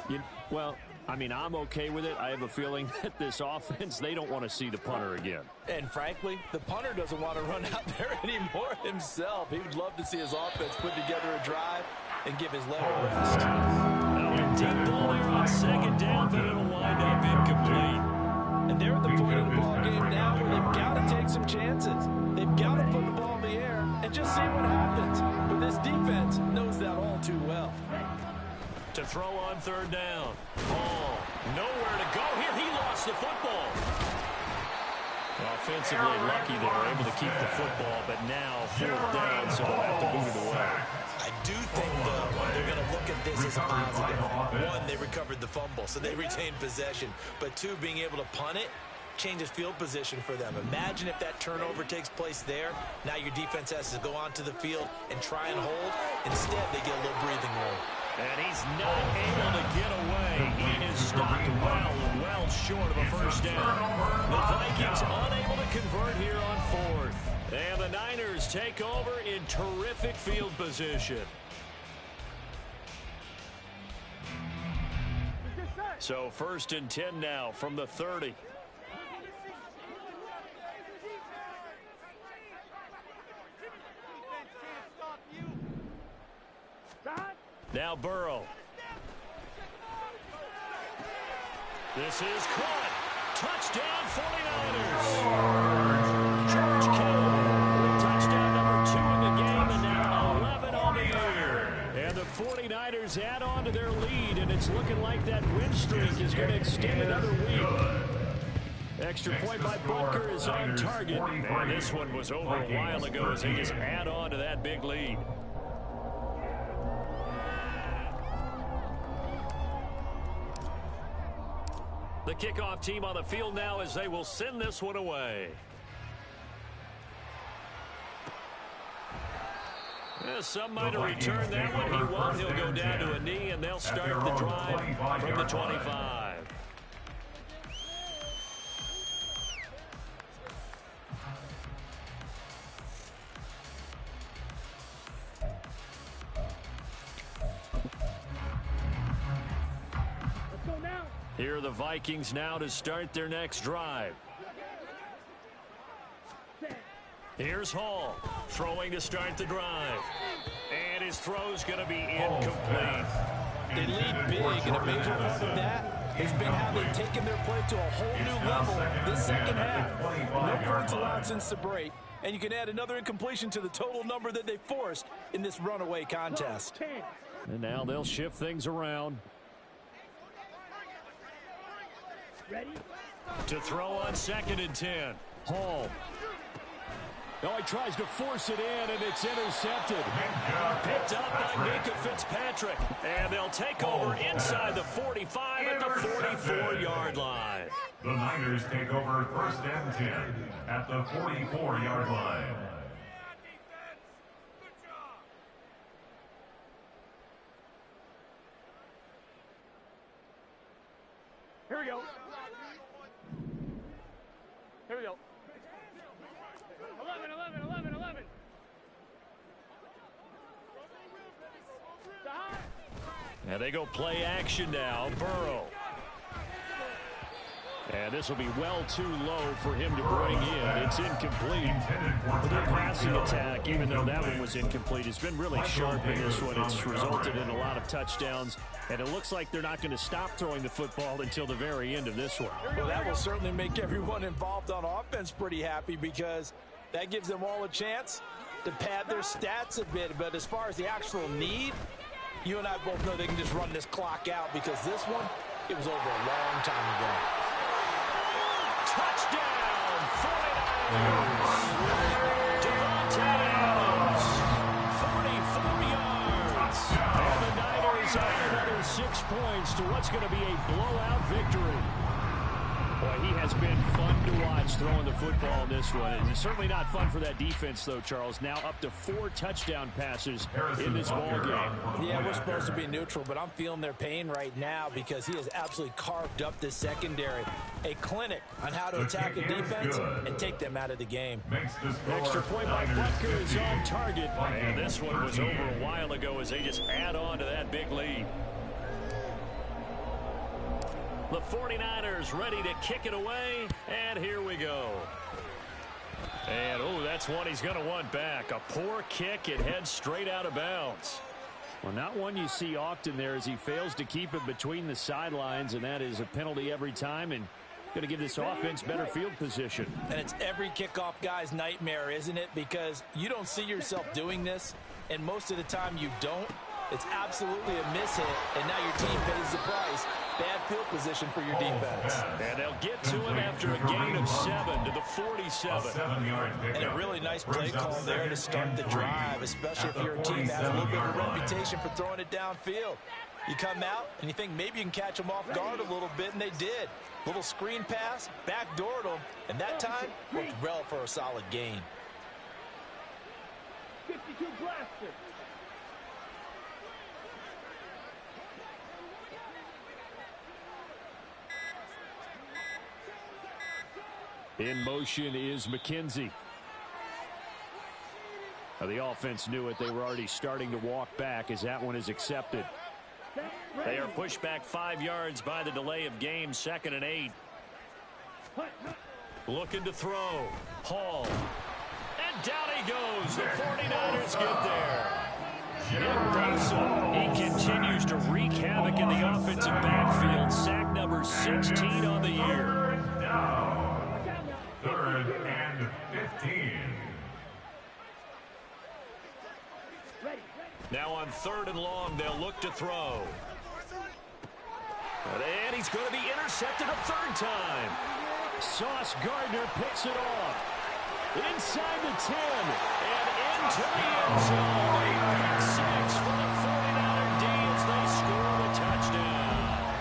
Well, I mean, I'm okay with it. I have a feeling that this offense, they don't want to see the punter again. And frankly, the punter doesn't want to run out there anymore himself. He would love to see his offense put together a drive and give his leg a rest. Deep ball there on 2nd down, but it'll wind up incomplete. And they're at the point of the ball game now where they've on third down. Hall, nowhere to go here. He lost the football. Offensively lucky they were able to keep the football, but now fourth down, so they'll have to boot it away. I do think, though, they're going to look at this as a positive. One, they recovered the fumble, so they retained possession. But two, being able to punt it changes field position for them. Imagine if that turnover takes place there. Now your defense has to go onto the field and try and hold. Instead, they get a little breathing room. And he's not able to get away. He is stopped well short of a first down. The Vikings unable to convert here on fourth. And the Niners take over in terrific field position. So 1st and 10 now from the 30. Now Burrow. This is caught. Touchdown 49ers. George Kittle with touchdown number 2 in the game, and now 11 on the year. And the 49ers add on to their lead, and it's looking like that win streak is going to extend another week. Extra point by Butker is on target. And this one was over a while ago as they just add on to that big lead. The kickoff team on the field now as they will send this one away. Yeah, some might have returned that one. He won't. He'll go down to a knee, and they'll start the drive from the 25. Here are the Vikings now to start their next drive. Here's Hall throwing to start the drive. And his throw's going to be incomplete. They lead big, and a major part of that has been how they've taken their play to a whole new level this second half. No points allowed since the break, and you can add another incompletion to the total number that they forced in this runaway contest. And now they'll shift things around. Ready? To throw on 2nd and 10. Hall. Oh, he tries to force it in, and it's intercepted. Picked up by Minkah Fitzpatrick. And they'll take over inside the 45 at the 44-yard line. The Niners take over 1st and 10 at the 44-yard line. Here we go. Here we go. 11. And they go play action now. Burrow. And this will be well too low for him to bring in. It's incomplete. But their passing attack, even though that one was incomplete, has been really sharp in this one. It's resulted in a lot of touchdowns, and it looks like they're not going to stop throwing the football until the very end of this one. Well, that will certainly make everyone involved on offense pretty happy, because that gives them all a chance to pad their stats a bit. But as far as the actual need, you and I both know they can just run this clock out, because this one, it was over a long time ago. Touchdown, 49ers. Devontae Adams, 44 yards. And the Niners add another 6 points to what's going to be a blowout victory. Boy, he has been fun to watch throwing the football in this one. It's certainly not fun for that defense, though, Charles. Now up to 4 touchdown passes in this ball game. Yeah, we're supposed to be neutral, but I'm feeling their pain right now, because he has absolutely carved up this secondary. A clinic on how to attack a defense and take them out of the game. Extra point by Butker is on target. And this one was over a while ago as they just add on to that big lead. The 49ers ready to kick it away, and here we go. And, oh, that's one he's going to want back. A poor kick. It heads straight out of bounds. Well, not one you see often there, as he fails to keep it between the sidelines, and that is a penalty every time, and going to give this offense better field position. And it's every kickoff guy's nightmare, isn't it? Because you don't see yourself doing this, and most of the time you don't. It's absolutely a miss hit, and now your team pays the price. Bad field position for your defense. And they'll get to him after a gain of 7 to the 47. And a really nice play call there to start the drive, especially if your team has a little bit of a reputation for throwing it downfield. You come out, and you think maybe you can catch them off guard a little bit, and they did. Little screen pass, backdoored them, and that time worked well for a solid gain. 52 blaster. In motion is McKenzie. Now the offense knew it. They were already starting to walk back as that one is accepted. They are pushed back 5 yards by the delay of game, 2nd and 8. Looking to throw. Hall. And down he goes. The 49ers get there. Nick Bosa, he continues to wreak havoc in the offensive backfield. Sack number 16 on the year. Third and 15. Now on 3rd and long, they'll look to throw. And he's going to be intercepted a 3rd time. Sauce Gardner picks it off. Inside the 10 and into the end zone. A pick 6 for the 49er D as they score the touchdown.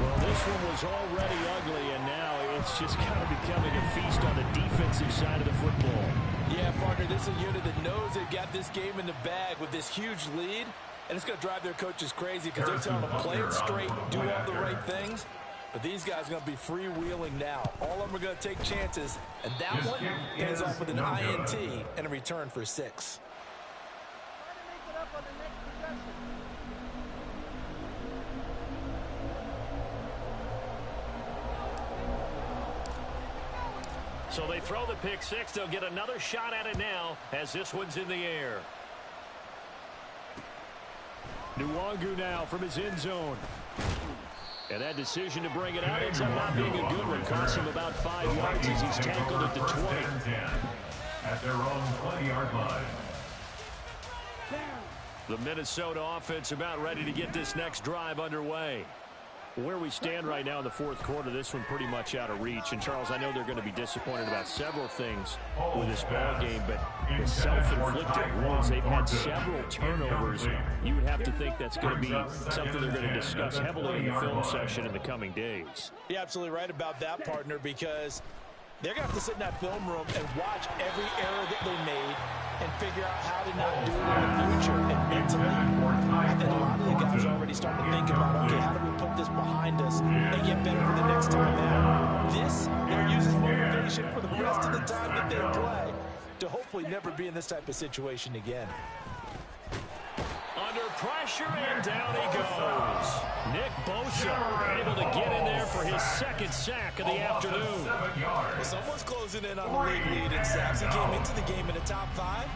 Well, this one was already ugly, and now it's just kind of becoming a feast on the defensive side of the football. Yeah, partner, this is a unit that knows they've got this game in the bag with this huge lead, and it's going to drive their coaches crazy because they're telling them play it straight, do all the right things. But these guys are going to be freewheeling now. All of them are going to take chances, and that one ends off with an INT and a return for 6. So they throw the pick 6. They'll get another shot at it now as this one's in the air. Nwangu now from his end zone. And that decision to bring it out ends up not being a good one. Costs him about 5 yards as he's tackled at the 20. At their own 20-yard line. The Minnesota offense about ready to get this next drive underway. Where we stand right now in the 4th quarter, this one pretty much out of reach. And, Charles, I know they're going to be disappointed about several things with this ball game, but the self-inflicted wounds, they've had several turnovers. You would have to think that's going to be something they're going to discuss heavily in the film session in the coming days. You're absolutely right about that, partner, because they're going to have to sit in that film room and watch every error that they made and figure out how to not do it in the future. And mentally, I think a lot of the guys are already starting to think about, okay, how do we put this behind us and get better for the next time out? This, they're using motivation for the rest of the time that they play to hopefully never be in this type of situation again. Under pressure, and down he goes. Nick Bosa able to get in there for his 2nd sack of the afternoon. Well, someone's closing in on the league lead in sacks. He came into the game in the top 5.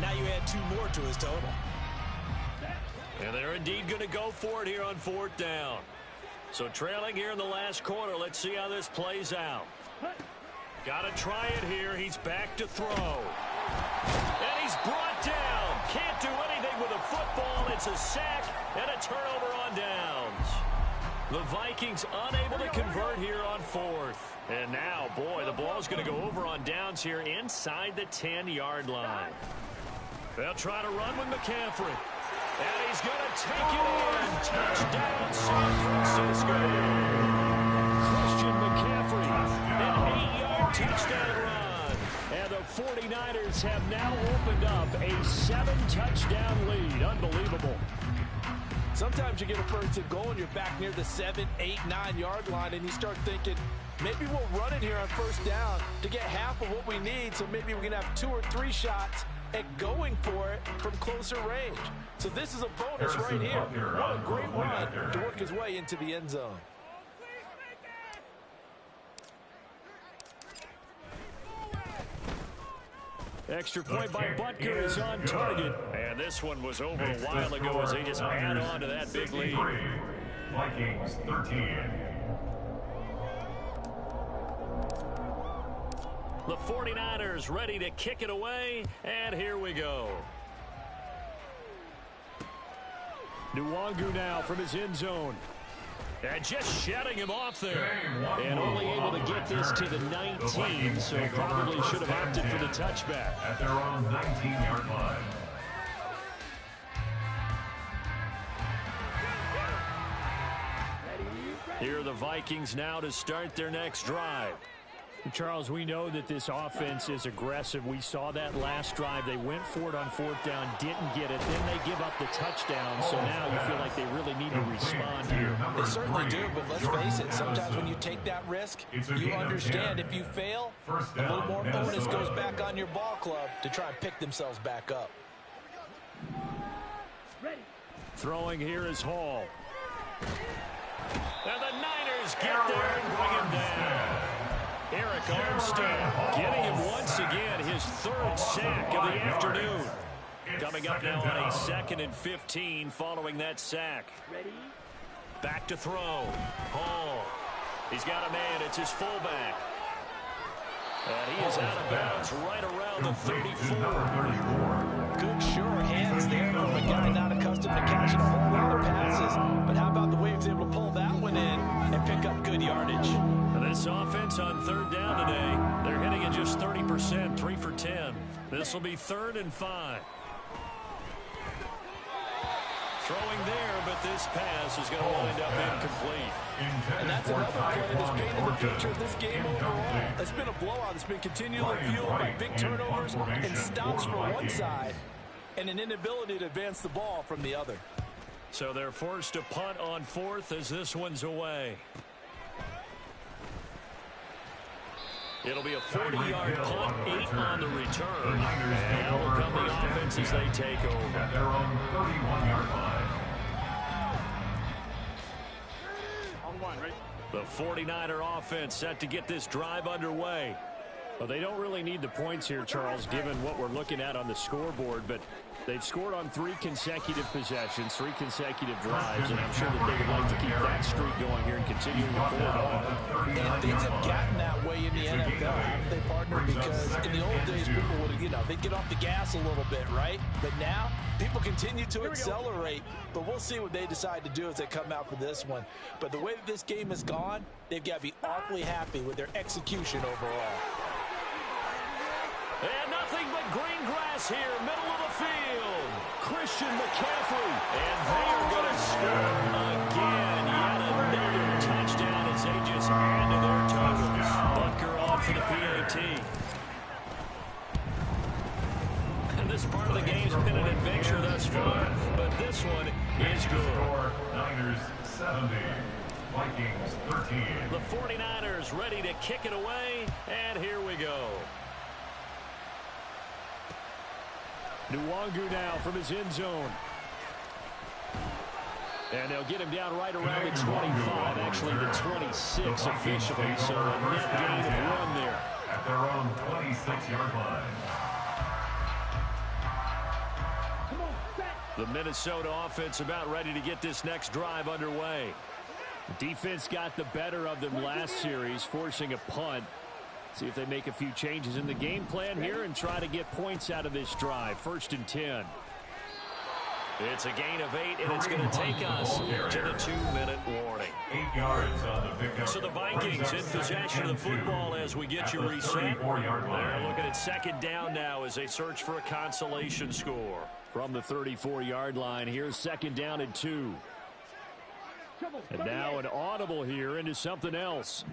Now you add 2 more to his total. And they're indeed going to go for it here on 4th down. So trailing here in the last quarter, let's see how this plays out. Got to try it here. He's back to throw. And he's brought down. Can't do anything with a football. It's a sack and a turnover on downs. The Vikings unable to convert here on 4th. And now, boy, the ball's going to go over on downs here inside the 10-yard line. They'll try to run with McCaffrey. And he's going to take it in. Touchdown, San Francisco. Christian McCaffrey, an 8-yard touchdown run. And the 49ers have now opened up a 7-touchdown lead. Unbelievable. Sometimes you get a first and goal and you're back near the 7, 8, 9-yard line, and you start thinking, maybe we'll run it here on 1st down to get half of what we need, so maybe we can have 2 or 3 shots at going for it from closer range. So this is a bonus right here. What a great run to work his way into the end zone. Extra point by Butker is on target. And this one was over a while ago as they just add on to that big lead. Vikings 13. The 49ers ready to kick it away, and here we go. Nwangu now from his end zone. And just shutting him off there. And only able to get this to the 19, so probably should have opted for the touchback. At their own 19-yard line. Here are the Vikings now to start their next drive. Charles, we know that this offense is aggressive. We saw that last drive. They went for it on fourth down, didn't get it. Then they give up the touchdown. So now you feel like they really need to respond here. They certainly do, but let's face it, sometimes when you take that risk, you understand if you fail, a little more bonus goes back on your ball club to try and pick themselves back up. Throwing here is Hall. And the Niners get there and bring him down. Eric Armstead getting him once again his third sack of the afternoon. Coming up now on a 2nd and 15 following that sack. Back to throw. Hall. He's got a man. It's his fullback. And he is out of bounds right around the 34. Good, sure hands there from a guy not accustomed to catching a whole lot of passes. But how about the way he was able to pull that one in and pick up good yardage? This offense on third down today, they're hitting at just 30%, 3 for 10. This will be 3rd and 5. Throwing there, but this pass is going to wind up incomplete. And that's another play that's painted the picture of this game overall. It's been a blowout. It's been continually fueled by big turnovers and stops from one side and an inability to advance the ball from the other. So they're forced to punt on 4th as this one's away. It'll be a 40-yard punt, 8 on the return. And now will come the offense as they take over. At their own 31-yard line. On one, right? The 49er offense set to get this drive underway. Well, they don't really need the points here, Charles, given what we're looking at on the scoreboard, but they've scored on 3 consecutive possessions, 3 consecutive drives, and I'm sure that they would like to keep that streak going here and continue to pull it on. And things have gotten that way in the NFL, haven't they, partner? Because in the old days, people would, they'd get off the gas a little bit, right? But now, people continue to accelerate, but we'll see what they decide to do as they come out for this one. But the way that this game has gone, they've got to be awfully happy with their execution overall. And nothing but green grass here, middle of the field. Christian McCaffrey. And they are going to score again. Yet another touchdown as they just add to their totals. Butker off for the PAT. And this part of the game's been an adventure thus far, but this one is good. Niners 70. Vikings 13. The 49ers ready to kick it away, and here we go. Nwangu now from his end zone. And they'll get him down right around the 25, actually the 26 officially, so a net gain of 1 there. At their own 26-yard line. The Minnesota offense about ready to get this next drive underway. Defense got the better of them last series, forcing a punt. See if they make a few changes in the game plan here and try to get points out of this drive. 1st and 10. It's a gain of 8, and it's going to take us to the 2-minute warning. 8 yards on the pickup. So the Vikings in possession of the football as we get you reset. They're looking at 2nd down now as they search for a consolation score. From the 34-yard line, here's 2nd down and 2. And now an audible here into something else.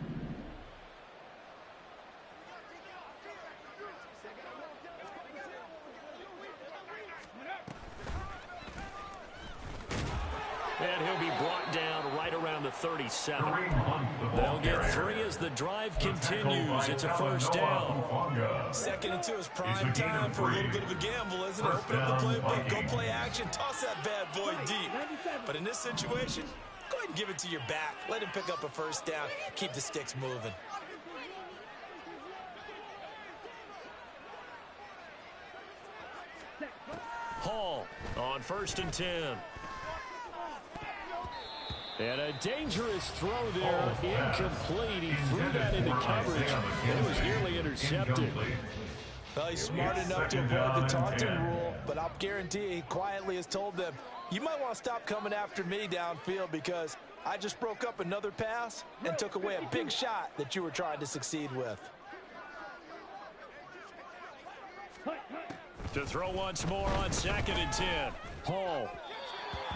And he'll be brought down right around the 37. They'll get 3 as the drive continues. It's a 1st down. 2nd and 2 is prime time for a little bit of a gamble, isn't it? Open up the playbook, go play action, toss that bad boy deep. But in this situation, go ahead and give it to your back. Let him pick up a 1st down. Keep the sticks moving. Hall on 1st and 10. And a dangerous throw there, incomplete. He threw that into coverage, and it was nearly intercepted. Well, he's smart enough to avoid the taunting rule, but I'll guarantee he quietly has told them, you might want to stop coming after me downfield because I just broke up another pass and took away a big shot that you were trying to succeed with. To throw once more on 2nd and 10. Hall.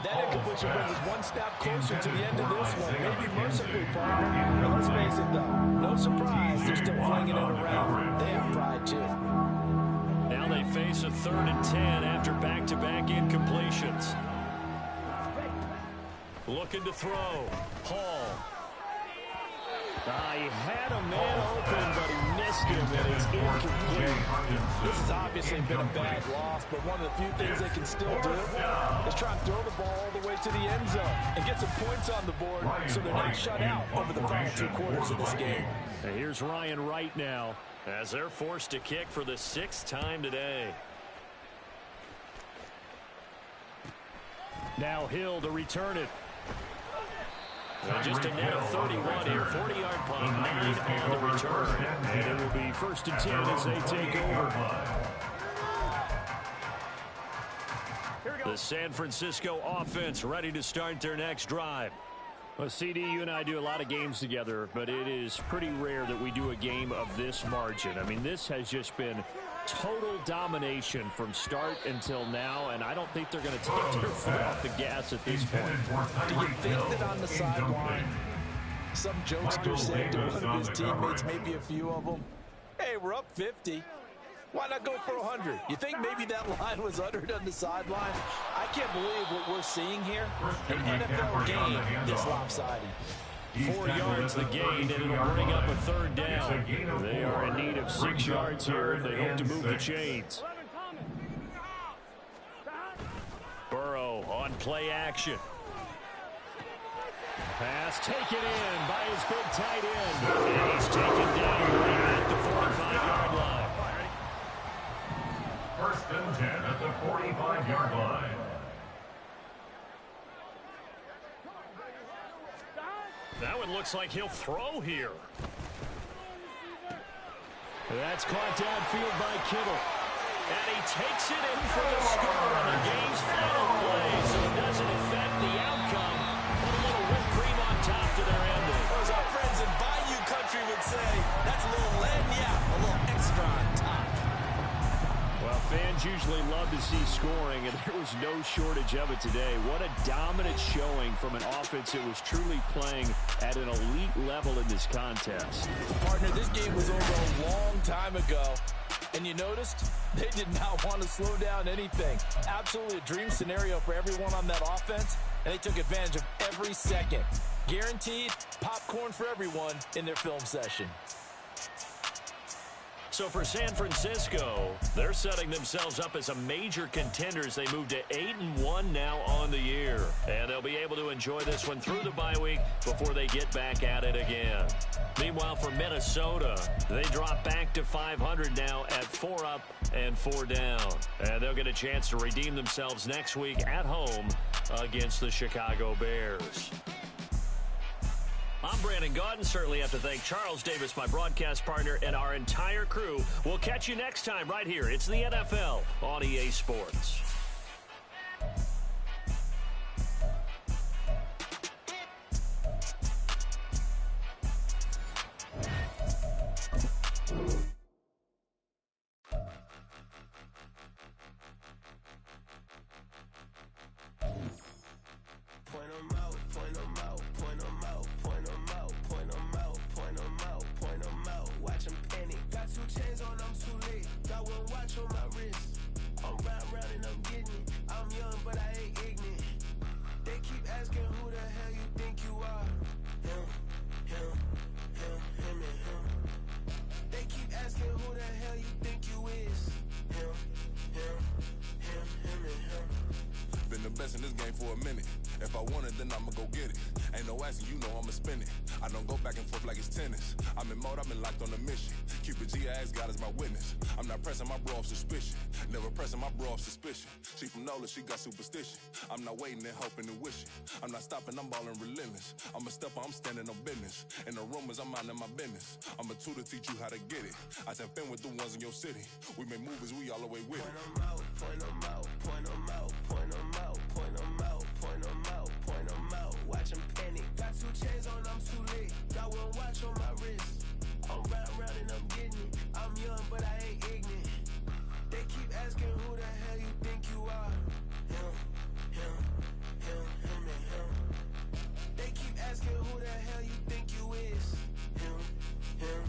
That incompletion brings us one step closer to the end of this one. Maybe mercifully, partner. But let's face it, though. No surprise, they're still flinging it around. They have pride, too. Now they face a 3rd and 10 after back-to-back incompletions. Looking to throw. Hall. He had a man open, but he missed him, and it's incomplete. This has obviously been a bad loss, but one of the few things they can still do is try and throw the ball all the way to the end zone and get some points on the board so they're not shut out over the final 2 quarters of this game. And here's Ryan Wright now, as they're forced to kick for the 6th time today. Now Hill to return it. Just a net of 31 here. 40-yard punt, 9 on the return. And it will be 1st and 10 as they take over. The San Francisco offense ready to start their next drive. Well, CD, you and I do a lot of games together, but it is pretty rare that we do a game of this margin. I mean, this has just been total domination from start until now, and I don't think they're going to take their foot off the gas at this point. Do you think that on the sideline, some jokester said to one of his teammates, maybe a few of them, hey, we're up 50. Why not go for 100? You think maybe that line was uttered on the sideline? I can't believe what we're seeing here. An NFL game this lopsided. 4 yards the gain, and it'll bring up a 3rd down. They are in need of 6 yards here if they hope to move the chains. Burrow on play action. Pass taken in by his big tight end. And he's taken down right at the 45-yard line. 1st and 10 at the 45-yard line. That one looks like he'll throw here. That's caught downfield by Kittle. And he takes it in for the score on the game's final play, so it doesn't affect the outcome. Put a little whipped cream on top to their ending. Or as our friends in Bayou Country would say, that's a little lagniappe, a little extra on top. Well, fans usually love to see scoring, and there was no shortage of it today. What a dominant showing from an offense that was truly playing at an elite level in this contest. Partner, this game was over a long time ago, and you noticed they did not want to slow down anything. Absolutely a dream scenario for everyone on that offense, and they took advantage of every second. Guaranteed popcorn for everyone in their film session. So for San Francisco, they're setting themselves up as a major contender as they move to 8-1 now on the year. And they'll be able to enjoy this one through the bye week before they get back at it again. Meanwhile, for Minnesota, they drop back to 500 now at 4 up and 4 down. And they'll get a chance to redeem themselves next week at home against the Chicago Bears. I'm Brandon Gaudin. Certainly have to thank Charles Davis, my broadcast partner, and our entire crew. We'll catch you next time right here. It's the NFL on EA Sports. Been the best in this game for a minute. If I want it, then I'ma go get it. Ain't no asking, you know I'ma spend it. I don't go back and forth like it's tennis. I'm in mode, I've been locked on a mission. Cupid G, I ask God as my witness. I'm not pressing my bro off suspicion. Never pressing my bro off suspicion. She from NOLA, she got superstition. I'm not waiting and hoping and wishing. I'm not stopping, I'm balling relentless. I'm a stepper, I'm standing on business. In the rumors, I'm minding my business. I'm a tutor, teach you how to get it. I said, fin with the ones in your city. We make movies, we all the way with it. Point them out, point them out, point them out, point them out, point them out, point them out, point them out. Watch them penny. Got 2 chains on, I'm too late. Got 1 watch on my wrist. I'm round and I'm getting it. I'm young, but I ain't ignorant. They keep asking who the hell you think you are. Him, him, him, him, and him. They keep asking who the hell you think you is. Him, him,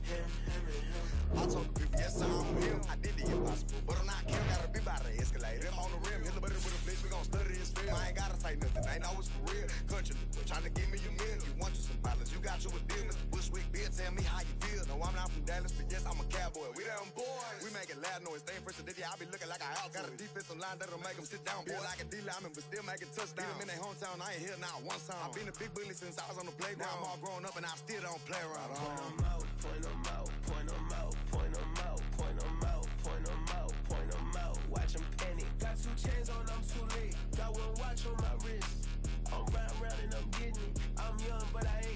him, him, and him. I told the people, yes, I'm him. I did the impossible, but I'm not Kim. Gotta be by the escalator. Him on the rim, hit the butter with a bitch. We gon' study his film. I ain't gotta say nothing. Ain't always for real. Country, trying to give me a meal. You want you some problems? You got you a deal, Mr. Bushwick. Bill, tell me how you feel. No, I'm not from Dallas, but yes, I'm a cowboy. We them boys. We making loud noise. Staying first to this, I be looking like a house. Got a defensive line that'll make them sit down. Feel like a D-lineman, but still making touchdowns. Beat them in their hometown. I ain't here now one time. I've been a big bully since I was on the playground. Now I'm all grown up and I still don't play around. Point them out, point them out, point them out, point them out, point them out, point them out, point them out. Watch them penny. Got 2 chains on, I'm too late. Got 1 watch on my wrist. I'm round and I'm getting it. I'm young, but I ain't